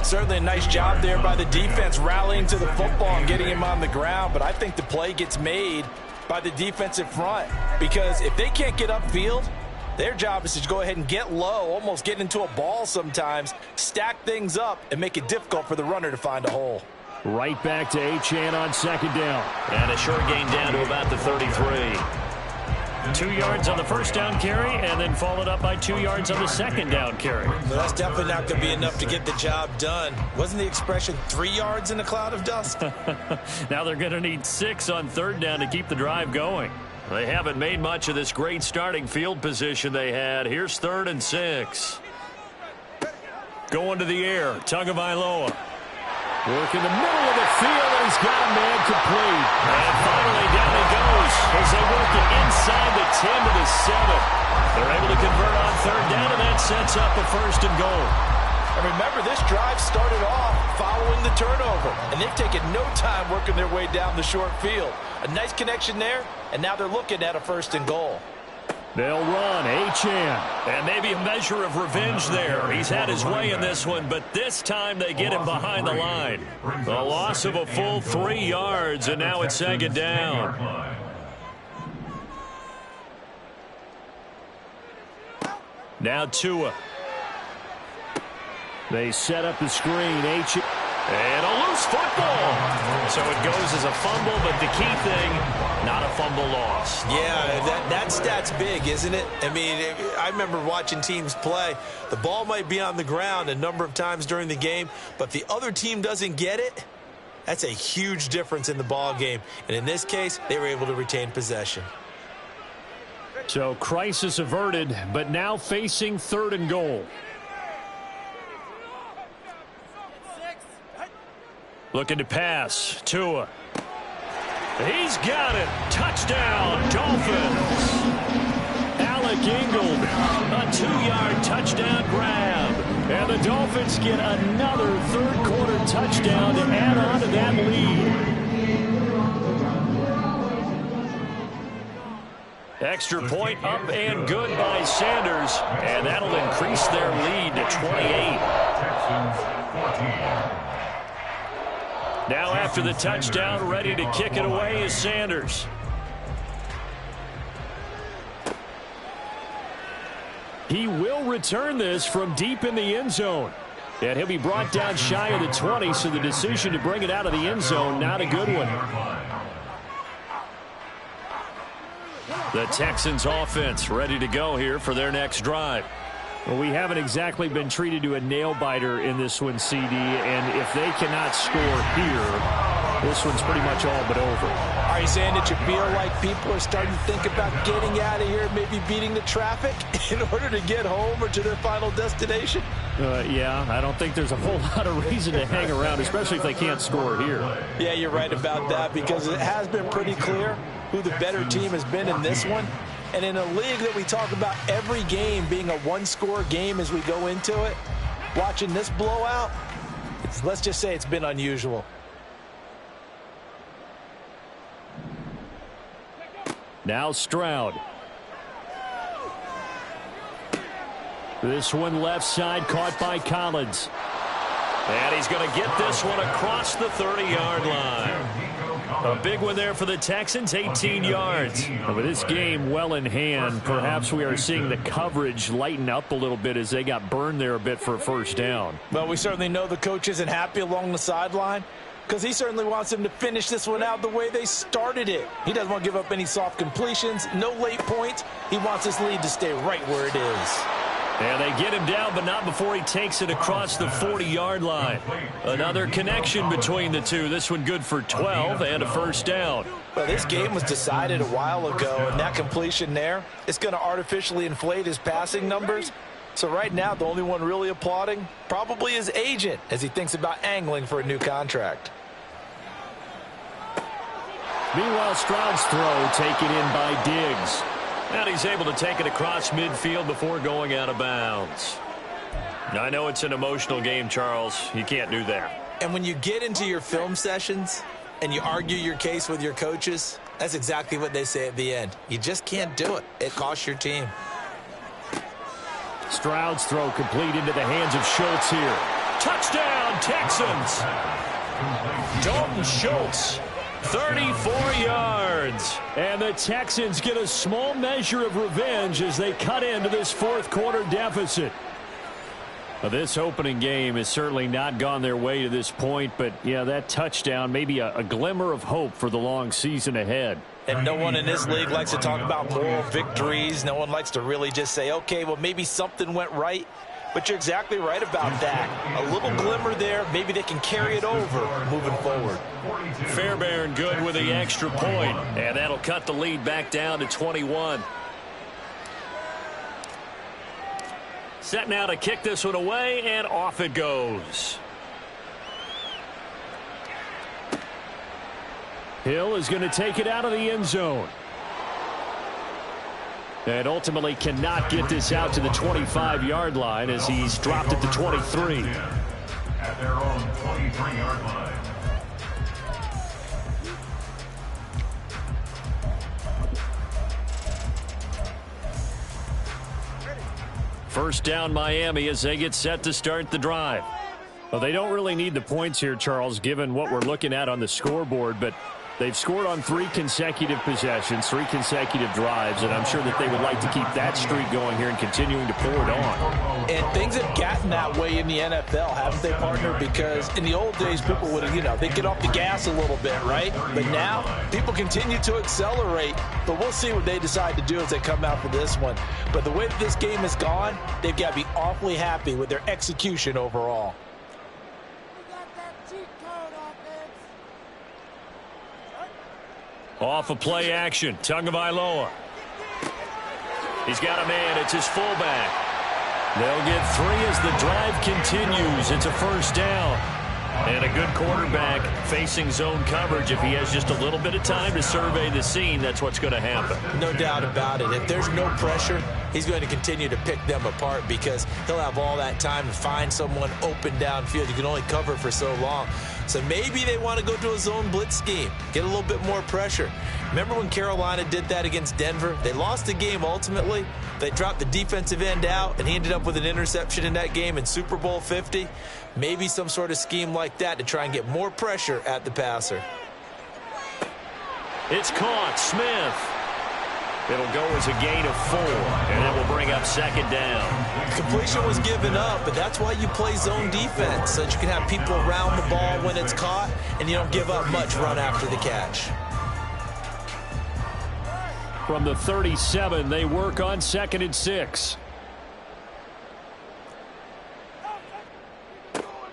Certainly a nice job there by the defense rallying to the football and getting him on the ground, but I think the play gets made by the defensive front, because if they can't get upfield, their job is to go ahead and get low, almost get into a ball sometimes, stack things up, and make it difficult for the runner to find a hole. Right back to Achane on 2nd down. And a short gain down to about the 33. 2 yards on the 1st down carry, and then followed up by 2 yards on the 2nd down carry. Well, that's definitely not going to be enough to get the job done. Wasn't the expression 3 yards in a cloud of dust? Now they're going to need 6 on 3rd down to keep the drive going. They haven't made much of this great starting field position they had. Here's 3rd and 6. Going to the air, Tagovailoa. Work in the middle of the field, and he's got a man complete. And finally down he goes as they work it inside the 10 to the 7. They're able to convert on 3rd down, and that sets up a 1st and goal. And remember, this drive started off following the turnover, and they've taken no time working their way down the short field. A nice connection there, and now they're looking at a 1st and goal. They'll run, Achane. And maybe a measure of revenge there. He's had his way in this one, but this time they get him behind the line. The loss of a full 3 yards, and now it's 2nd down. Now Tua. They set up the screen. Achane. And a loose football. So it goes as a fumble, but the key thing, not a fumble loss. Yeah, that stat's big, isn't it? I mean, I remember watching teams play. The ball might be on the ground a number of times during the game, but the other team doesn't get it. That's a huge difference in the ball game. And in this case, they were able to retain possession. So crisis averted, but now facing 3rd and goal. Looking to pass. Tua. He's got it. Touchdown, Dolphins. Alec Ingold, a 2-yard touchdown grab. And the Dolphins get another 3rd quarter touchdown to add on to that lead. Extra point up and good by Sanders, and that'll increase their lead to 28. Texans 14. Now after the touchdown, ready to kick it away is Sanders. He will return this from deep in the end zone. And he'll be brought down shy of the 20, so the decision to bring it out of the end zone, not a good one. The Texans offense ready to go here for their next drive. Well, we haven't exactly been treated to a nail-biter in this one, CD, and if they cannot score here, this one's pretty much all but over. Are you saying that you feel like people are starting to think about getting out of here, maybe beating the traffic in order to get home or to their final destination? Yeah, I don't think there's a whole lot of reason to hang around, especially if they can't score here. Yeah, you're right about that, because it has been pretty clear who the better team has been in this one. And in a league that we talk about every game being a one-score game as we go into it, watching this blowout, let's just say it's been unusual. Now Stroud. This one left side caught by Collins. And he's going to get this one across the 30-yard line. A big one there for the Texans, 18 yards. And with this game well in hand, perhaps we are seeing the coverage lighten up a little bit as they got burned there a bit for a first down. Well, we certainly know the coach isn't happy along the sideline, because he certainly wants them to finish this one out the way they started it. He doesn't want to give up any soft completions, no late points. He wants this lead to stay right where it is. And they get him down, but not before he takes it across the 40-yard line. Another connection between the two. This one good for 12 and a first down. Well, this game was decided a while ago, and that completion there, it's going to artificially inflate his passing numbers. So right now, the only one really applauding probably his agent as he thinks about angling for a new contract. Meanwhile, Stroud's throw taken in by Diggs. And he's able to take it across midfield before going out of bounds. Now, I know it's an emotional game, Charles. You can't do that. And when you get into your film sessions and you argue your case with your coaches, that's exactly what they say at the end. You just can't do it. It costs your team. Stroud's throw complete into the hands of Schultz here. Touchdown, Texans! Dalton Schultz, 34 yards. And the Texans get a small measure of revenge as they cut into this fourth quarter deficit. Well, this opening game has certainly not gone their way to this point, but yeah, that touchdown may be a glimmer of hope for the long season ahead. And no one in this league likes to talk about moral victories. No one likes to really just say, okay, well, maybe something went right. But you're exactly right about that. A little glimmer there. Maybe they can carry it over moving forward. Fairbairn good with the extra point. And that'll cut the lead back down to 21. Set now to kick this one away, and off it goes. Hill is going to take it out of the end zone. And ultimately cannot get this out to the 25-yard line as he's dropped at the 23. At their own 23-yard line. First down Miami as they get set to start the drive. Well, they don't really need the points here, Charles, given what we're looking at on the scoreboard, but they've scored on 3 consecutive possessions, 3 consecutive drives, and I'm sure that they would like to keep that streak going here and continuing to pour it on. And things have gotten that way in the NFL, haven't they, partner? Because in the old days, people would, they get off the gas a little bit, right? But now, people continue to accelerate, but we'll see what they decide to do as they come out for this one. But the way that this game has gone, they've got to be awfully happy with their execution overall. Off a play action, Tagovailoa. He's got a man, it's his fullback. They'll get 3 as the drive continues. It's a first down. And a good quarterback facing zone coverage. If he has just a little bit of time to survey the scene, that's what's going to happen. No doubt about it. If there's no pressure, he's going to continue to pick them apart because he'll have all that time to find someone open downfield. You can only cover for so long. So maybe they want to go to a zone blitz scheme, get a little bit more pressure. Remember when Carolina did that against Denver? They lost the game ultimately. They dropped the defensive end out, and he ended up with an interception in that game in Super Bowl 50. Maybe some sort of scheme like that to try and get more pressure at the passer. It's caught. Smith. It'll go as a gain of 4, and it will bring up second down. Completion was given up, but that's why you play zone defense, so that you can have people around the ball when it's caught, and you don't give up much run after the catch. From the 37, they work on 2nd and 6.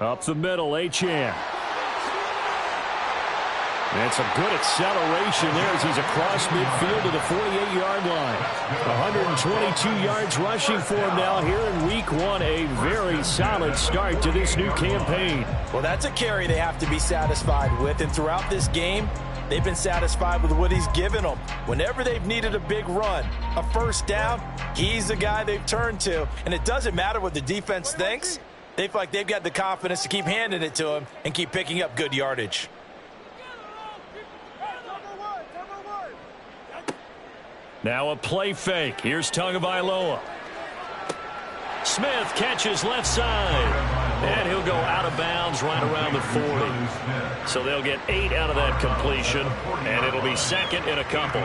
Up the middle, Achane. And some good acceleration there as he's across midfield to the 48-yard line. 122 yards rushing for him now here in Week 1. A very solid start to this new campaign. Well, that's a carry they have to be satisfied with. And throughout this game, they've been satisfied with what he's given them. Whenever they've needed a big run, a first down, he's the guy they've turned to. And it doesn't matter what the defense thinks. They feel like they've got the confidence to keep handing it to him and keep picking up good yardage. Now a play fake. Here's Tagovailoa. Smith catches left side. And he'll go out of bounds right around the 40. So they'll get 8 out of that completion. And it'll be second and a couple.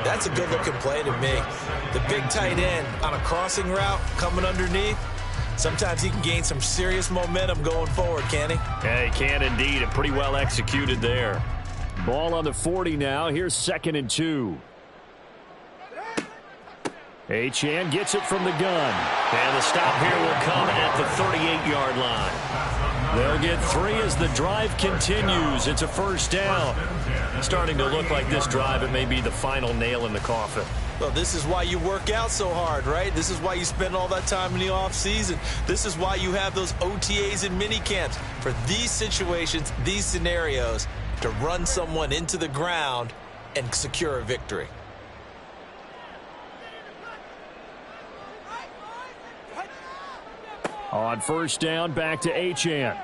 That's a good-looking play to me. The big tight end on a crossing route coming underneath. Sometimes he can gain some serious momentum going forward, can he? Yeah, he can indeed. And pretty well executed there. Ball on the 40 now. Here's 2nd and 2. Achane gets it from the gun. And the stop here will come at the 38-yard line. They'll get 3 as the drive continues. It's a first down. Starting to look like this drive, it may be the final nail in the coffin. Well, this is why you work out so hard, right? This is why you spend all that time in the offseason. This is why you have those OTAs and mini camps. For these situations, these scenarios, to run someone into the ground and secure a victory. On first down, back to Achane.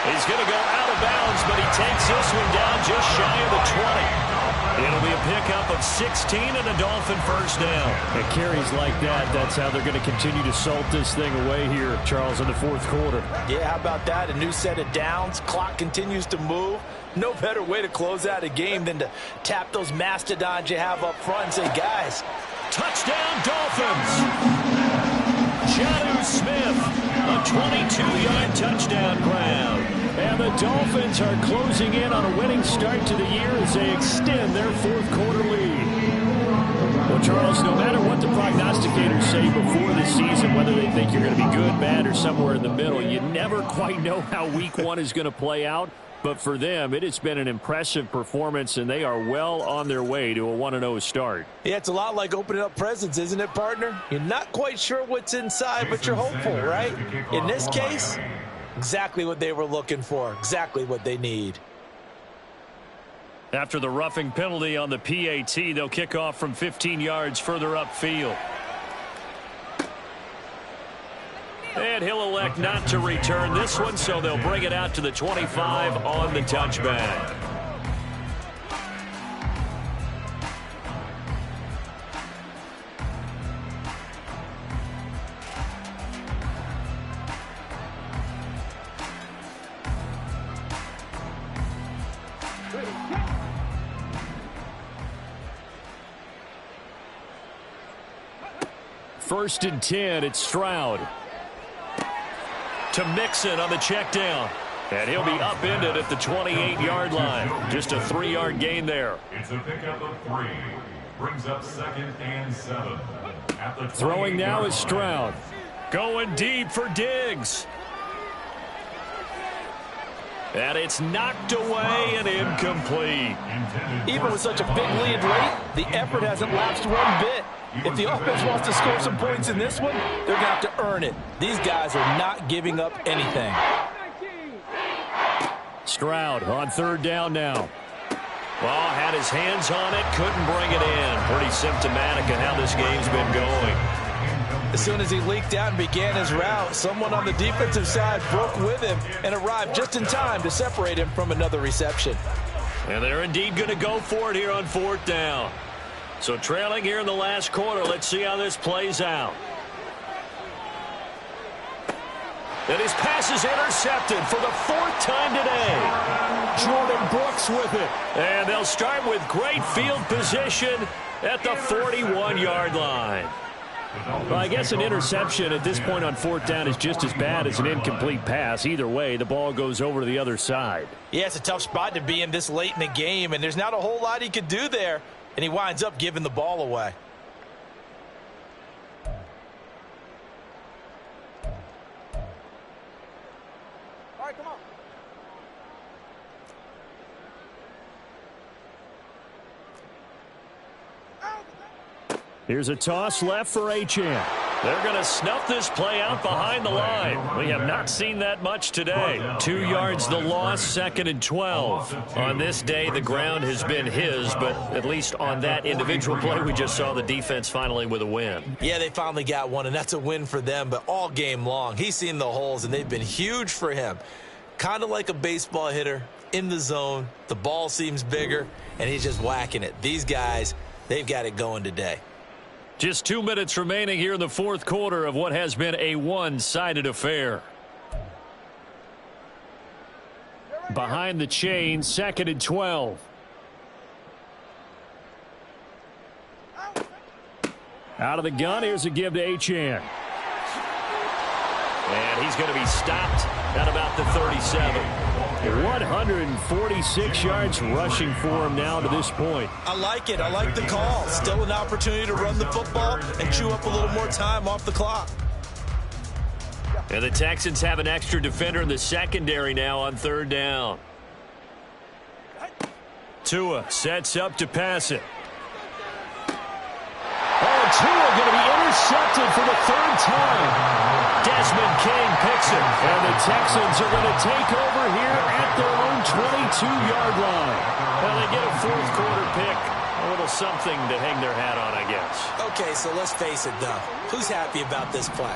He's going to go out of bounds, but he takes this one down just shy of the 20. It'll be a pickup of 16 and a Dolphin first down. And carries like that, that's how they're going to continue to salt this thing away here, Charles, in the fourth quarter. Yeah, how about that? A new set of downs. Clock continues to move. No better way to close out a game than to tap those mastodons you have up front and say, guys, touchdown Dolphins! Jonnu Smith, a 22-yard touchdown grab. And the Dolphins are closing in on a winning start to the year as they extend their fourth quarter lead. Well, Charles, no matter what the prognosticators say before the season, whether they think you're going to be good, bad, or somewhere in the middle, you never quite know how Week 1 is going to play out. But for them, it has been an impressive performance, and they are well on their way to a 1-0 start. Yeah, it's a lot like opening up presents, isn't it, partner? You're not quite sure what's inside, but you're hopeful, right? In this case, exactly what they were looking for, exactly what they need. After the roughing penalty on the PAT, they'll kick off from 15 yards further upfield. And he'll elect not to return this one, so they'll bring it out to the 25 on the touchback. First and 10, it's Stroud. To Mixon on the check down. And he'll be upended at the 28-yard line. Just a 3-yard gain there. It's a pickup of 3. Brings up 2nd and 7. At the throwing now is Stroud. Going deep for Diggs. And it's knocked away and incomplete. Even with such a big lead late, the effort hasn't lapsed one bit. If the offense wants to score some points in this one, they're going to have to earn it. These guys are not giving up anything. Stroud on third down now. Well, had his hands on it, couldn't bring it in. Pretty symptomatic of how this game's been going. As soon as he leaked out and began his route, someone on the defensive side broke with him and arrived just in time to separate him from another reception. And they're indeed going to go for it here on 4th down. So trailing here in the last quarter. Let's see how this plays out. And his pass is intercepted for the 4th time today. Jordan Brooks with it. And they'll start with great field position at the 41-yard line. Well, I guess an interception at this point on 4th down is just as bad as an incomplete pass. Either way, the ball goes over to the other side. Yeah, it's a tough spot to be in this late in the game, and there's not a whole lot he could do there, and he winds up giving the ball away. All right, come on. Here's a toss left for Achane. They're going to snuff this play out behind the line. We have not seen that much today. 2 yards the loss, 2nd and 12. On this day, the ground has been his, but at least on that individual play, we just saw the defense finally with a win. Yeah, they finally got one, and that's a win for them, but all game long, he's seen the holes, and they've been huge for him. Kind of like a baseball hitter in the zone. The ball seems bigger, and he's just whacking it. These guys, they've got it going today. Just 2 minutes remaining here in the 4th quarter of what has been a one-sided affair. Behind the chain, 2nd and 12. Out of the gun, here's a give to Achane. And he's going to be stopped at about the 37. 146 yards rushing for him now to this point. I like it. I like the call. Still an opportunity to run the football and chew up a little more time off the clock. And the Texans have an extra defender in the secondary now on 3rd down. Tua sets up to pass it. Oh, Tua going to be intercepted for the 3rd time. Desmond King picks it. And the Texans are going to take over here at their own 22-yard line. Well, they get a 4th quarter pick. A little something to hang their hat on, I guess. Okay, so let's face it, though. Who's happy about this play?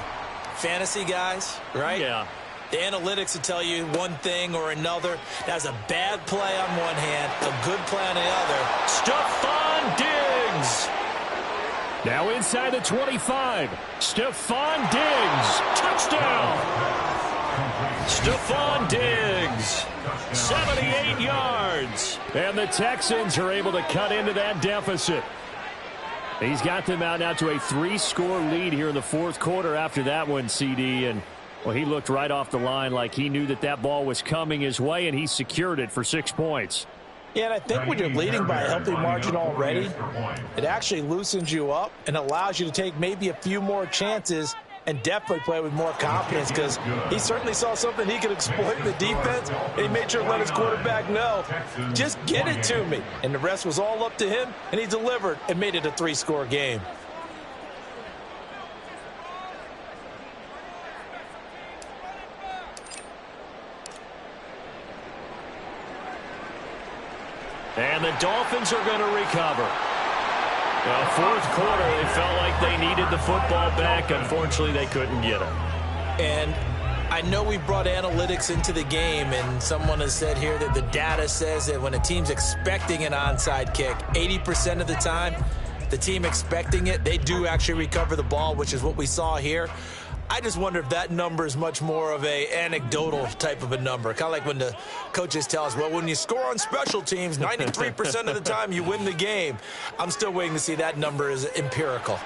Fantasy guys, right? Yeah. The analytics will tell you one thing or another. That's a bad play on one hand, a good play on the other. Stephon Diggs. Now inside the 25. Stephon Diggs. Touchdown. Stephon Diggs. 78 yards. And the Texans are able to cut into that deficit. He's got them out now to a 3-score lead here in the 4th quarter after that one, CD. And, well, he looked right off the line like he knew that that ball was coming his way, and he secured it for 6 points. Yeah, and I think when you're leading by a healthy margin already, it actually loosens you up and allows you to take maybe a few more chances and definitely play with more confidence, because he certainly saw something he could exploit in the defense, and he made sure to let his quarterback know, just get it to me. And the rest was all up to him, and he delivered and made it a 3-score game. And the Dolphins are going to recover. Well, 4th quarter, they felt like they needed the football back. Unfortunately, they couldn't get it. And I know we brought analytics into the game, and someone has said here that the data says that when a team's expecting an onside kick, 80% of the time, the team expecting it, they do actually recover the ball, which is what we saw here. I just wonder if that number is much more of a anecdotal type of a number. Kind of like when the coaches tell us, well, when you score on special teams, 93% of the time you win the game. I'm still waiting to see that number is empirical.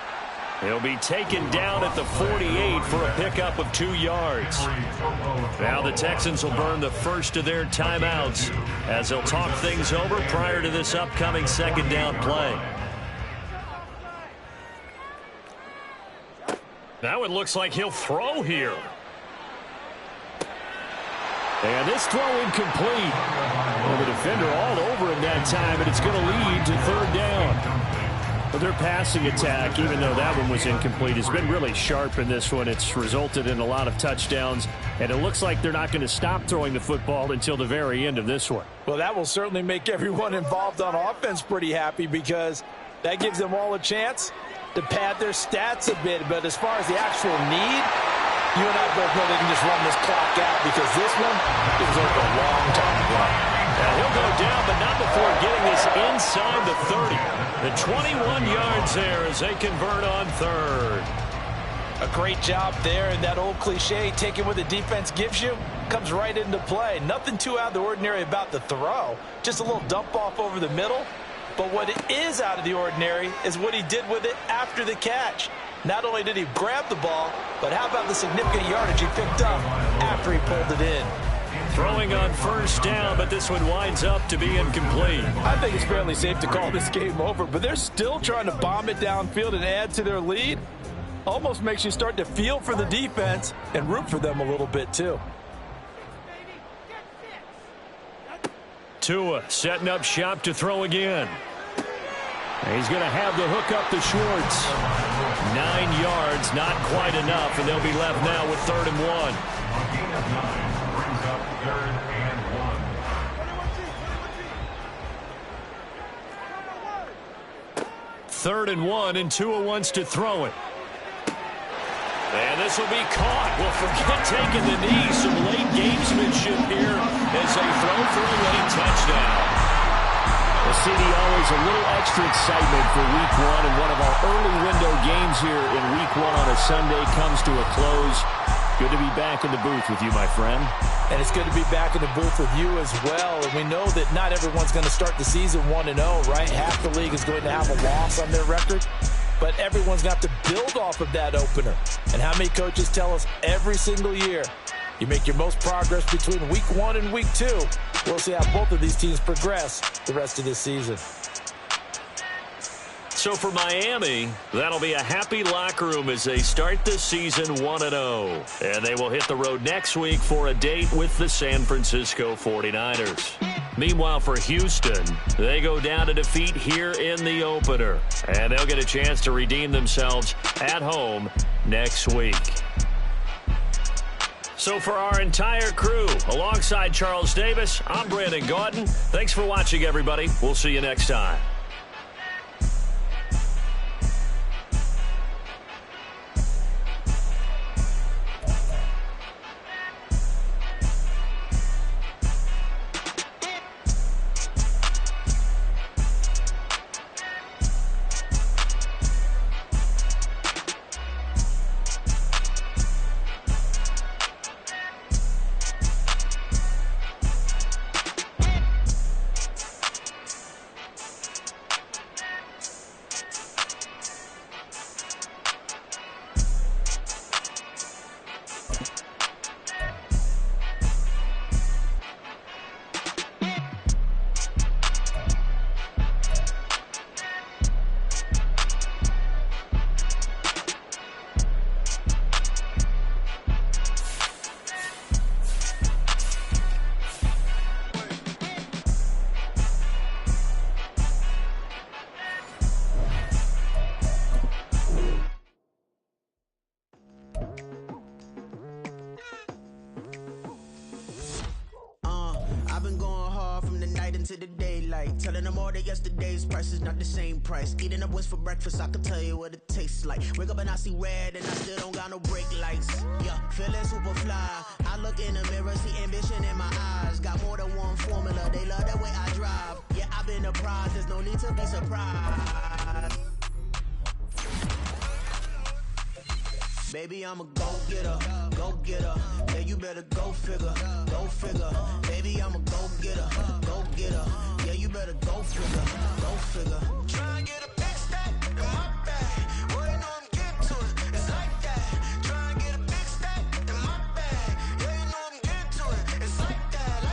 He'll be taken down at the 48 for a pickup of 2 yards. Now the Texans will burn the first of their timeouts as they'll talk things over prior to this upcoming 2nd down play. Now it looks like he'll throw here. And this throw incomplete. Well, the defender all over him that time, and it's going to lead to 3rd down. But their passing attack, even though that one was incomplete, has been really sharp in this one. It's resulted in a lot of touchdowns, and it looks like they're not going to stop throwing the football until the very end of this one. Well, that will certainly make everyone involved on offense pretty happy, because that gives them all a chance to pad their stats a bit. But as far as the actual need, you and I both know they can just run this clock out, because this one is over a long time ago. And he'll go down, but not before getting this inside the 30. The 21 yards there as they convert on third. A great job there, and that old cliche, taking what the defense gives you, comes right into play. Nothing too out of the ordinary about the throw. Just a little dump off over the middle. But what is out of the ordinary is what he did with it after the catch. Not only did he grab the ball, but how about the significant yardage he picked up after he pulled it in. Throwing on first down, but this one winds up to be incomplete. I think it's fairly safe to call this game over, but they're still trying to bomb it downfield and add to their lead. Almost makes you start to feel for the defense and root for them a little bit too. Tua setting up shop to throw again. He's going to have the hook up to Schwartz. 9 yards, not quite enough, and they'll be left now with 3rd and 1. A gain of 9 brings up 3rd and 1. 3rd and 1, and Tua wants to throw it. And this will be caught. Well, forget taking the knee. Some late gamesmanship here as they throw for a late touchdown. Well, CD, always a little extra excitement for Week 1, and one of our early window games here in Week 1 on a Sunday comes to a close. Good to be back in the booth with you, my friend. And it's good to be back in the booth with you as well. And we know that not everyone's going to start the season 1-0, right? Half the league is going to have a loss on their record. But everyone's going to have to build off of that opener. And how many coaches tell us every single year, you make your most progress between Week 1 and Week 2. We'll see how both of these teams progress the rest of this season. So for Miami, that'll be a happy locker room as they start the season 1-0. And they will hit the road next week for a date with the San Francisco 49ers. Meanwhile, for Houston, they go down to defeat here in the opener. And they'll get a chance to redeem themselves at home next week. So for our entire crew, alongside Charles Davis, I'm Brandon Gaudin. Thanks for watching, everybody. We'll see you next time. into the daylight. Telling them all that yesterday's price is not the same price. Eating up what's for breakfast, I can tell you what it tastes like. Wake up and I see red and I still don't got no brake lights. Yeah, feeling super fly. I look in the mirror, see ambition in my eyes. Got more than one formula, they love the way I drive. Yeah, I've been a prize, there's no need to be surprised. Baby, I'm a go-getter, go-getter. Yeah, you better go figure, go figure. Baby, I'm a go-getter, go-getter. Yeah, you better go figure, go figure. Try and get a big stack in my bag. Well, you know I'm getting to it, it's like that. Try and get a big stack in my bag. Yeah, you know I'm getting to it, it's like that,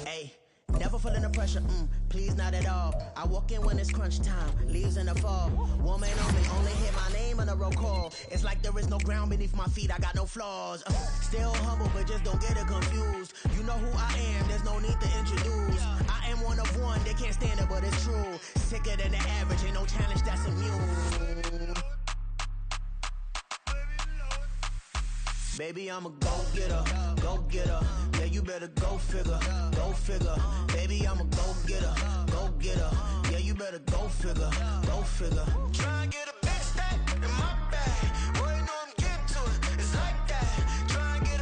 Hey, never feeling the pressure, please not at all. I walk in when it's crunch time, leaves in the fall. Woman on me, only hit my name on a roll call. It's like there is no ground beneath my feet, I got no flaws. Still humble, but just don't get it confused. You know who I am, there's no need to introduce. I am one of one, they can't stand it, but it's true. Sicker than the average, ain't no challenge that's immune. Baby, I'm a go-getter, go-getter. Yeah, you better go figure, go figure. Baby, I'm a go-getter, go-getter. Yeah, you better go figure, go figure. Try and get a big stack in my bag. Well, you know I'm getting to it, it's like that. Try and get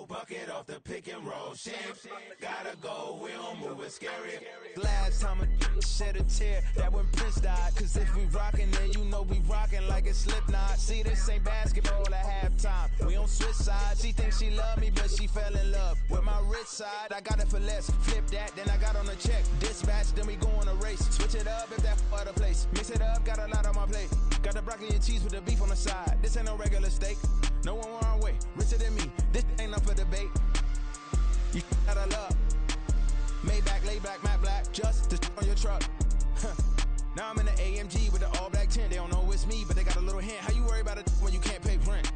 go. Bucket off the pick and roll. Shit, gotta go. We don't move it scary. Last time a shed a tear, that when Prince died. Cause if we rockin', then you know we rockin' like a Slipknot. See, this ain't basketball at halftime. We on switch sides. She thinks she love me, but she fell in love with my rich side. I got it for less. Flip that, then I got on a check. Dispatch, then we go on a race. Switch it up if that other place. Mix it up, got a lot on my plate. Got the broccoli and cheese with the beef on the side. This ain't no regular steak. No one wrong way. Richer than me. This ain't up for debate. You out of love. Maybach, lay back, matte black. Just to on your truck. Now I'm in the AMG with the all black tint. They don't know it's me, but they got a little hint. How you worry about it when you can't pay rent?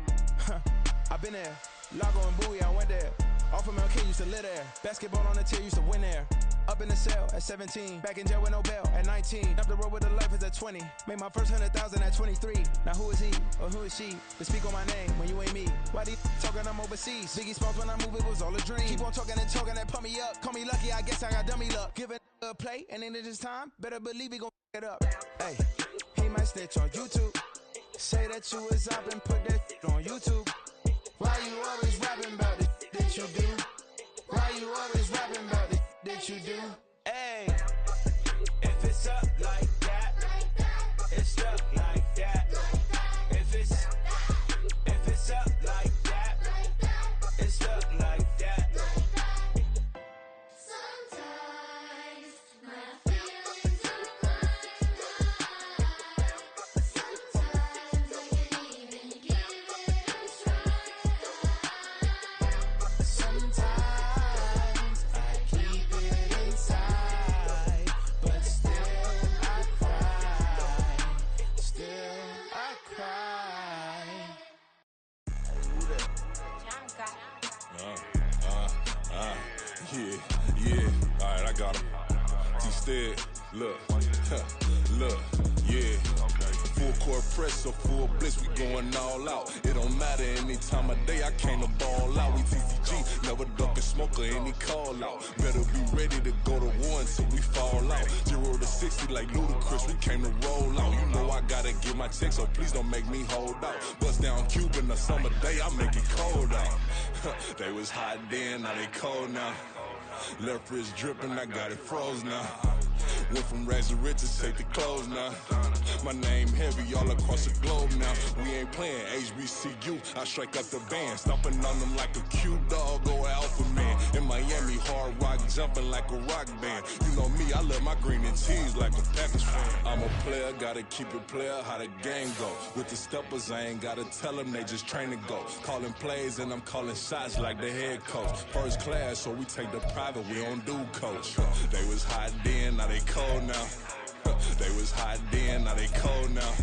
I've been there. Lago and Bowie, I went there. Off of MLK, used to live there. Basketball on the tier, used to win there. Up in the cell at 17. Back in jail with no bail at 19. Up the road with the life is at 20. Made my first 100,000 at 23. Now who is he or who is she to speak on my name when you ain't me? Why they talking I'm overseas? Biggie Smalls when I move, it was all a dream. Keep on talking and talking and pump me up. Call me lucky, I guess I got dummy luck. Give it a play and then it's time. Better believe we gon' it up. Hey, he might snitch on YouTube. Say that you was up and put that on YouTube. Why you always rapping about it that you do? Why you always rapping about it that you do? Hey, if it's up like that, it's up like that. If it's up like that, it's up like that. Sometimes my feelings are flying high. Sometimes I can't even give it a try. Sometimes I keep it inside, but still I cry. Still I cry. Yeah. Alright, I got him. T-Stead, look, look, yeah. Full court press, so full blitz, we going all out. It don't matter any time of day, I came to ball out. We TCG, never duck a smoker, any call out. Better be ready to go to war until we fall out. 0 to 60 like Ludacris, we came to roll out. You know I gotta get my check, so please don't make me hold out. Bust down Cuban, a summer day, I make it cold out. They was hot then, now they cold now. Left wrist dripping, I got it froze now. Went from rags to riches, take the clothes now. My name heavy all across the globe now. We ain't playing HBCU, I strike up the band. Stomping on them like a cute dog or alpha man. In Miami, hard rock jumping like a rock band. You know me, I love my green and cheese like a Packers fan. I'm a player, gotta keep it player, how the game go. With the steppers, I ain't gotta tell them, they just train to go. Calling plays and I'm calling shots like the head coach. First class, so we take the private, we don't do coach. They was hot then, now they cold now. They was hot then, now they cold now.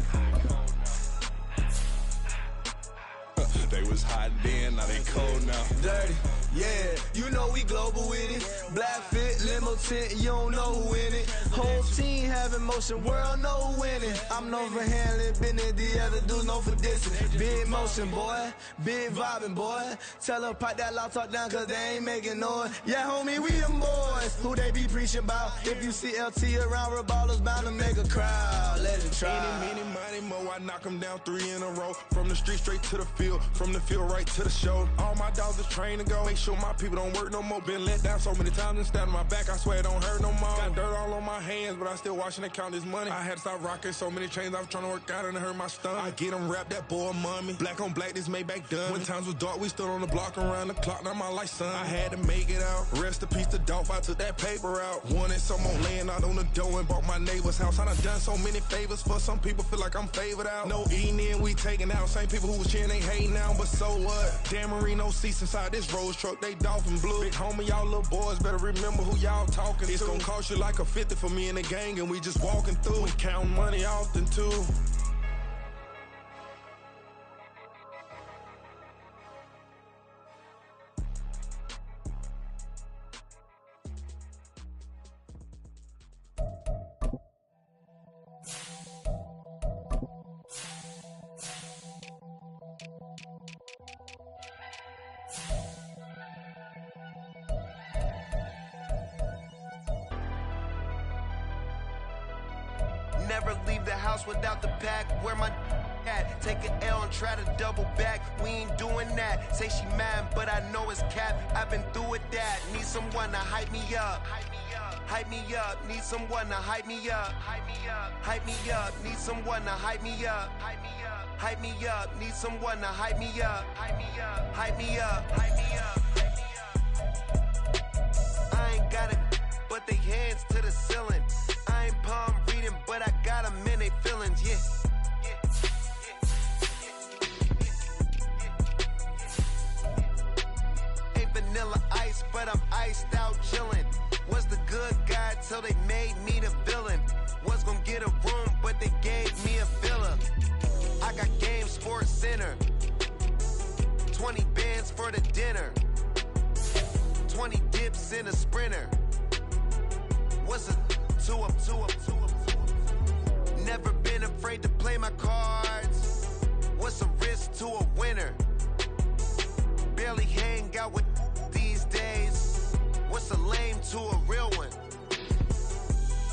They was hot then, now they cold now. Dirty, yeah, you know we global with it. Black fit, limo tint, you don't know who in it. Whole team having motion, world know who winning. I'm known for handling business, the other dudes known for dissing. Big motion, boy, big vibing, boy. Tell her pipe that loud talk down, cause they ain't making noise. Yeah, homie, we them boys, who they be preaching about. If you see LT around, Reballo's bound to make a crowd. Let it try. Eeny, meeny, mo, I knock them down 3 in a row. From the street straight to the field, from the field right to the show. All my dogs are trained to go. Make sure my people don't work no more. Been let down so many times and stabbed my back, I swear it don't hurt no more. Got dirt all on my hands, but I still watching and count this money. I had to stop rocking so many chains, I was trying to work out and it hurt my stomach. I get them wrapped, that boy mommy. Black on black, this Maybach done. When times was dark, we stood on the block around the clock. Now my life, son, I had to make it out. Rest in peace to Dolph, I took that paper out. Wanted some more laying out on the dough and bought my neighbor's house. I done done so many favors for some people, feel like I'm favored out. No eating in, we taking out. Same people who was cheering, they hating now, but so what? Dan Marino seats inside this Rolls truck, they Dolphin blue. Big homie, y'all little boys better remember who y'all talking to. It's gonna cost you like a 50 for me and the gang, and we just walking through. We counting money often too. Never leave the house without the pack. Where my that. Take an L and try to double back. We ain't doing that. Say she mad, but I know it's cap. I've been through with that. Need someone to hype me up. Hype me up. Need someone to hype me up. Hype me up. Need someone to hype me up. Hype me up. Need someone to hype me up. Hype me up. Hype me up. Hype me up. I ain't got it, but they hands to the ceiling. I ain't palm reading, but I got them in they feelings, yeah. Ain't vanilla ice, but I'm iced out chillin'. Was the good guy till they made me the villain. Was gonna get a room, but they gave me a villa. I got Game Sports Center. 20 bands for the dinner. 20 dips in a sprinter. What's a two up? Never been afraid to play my cards.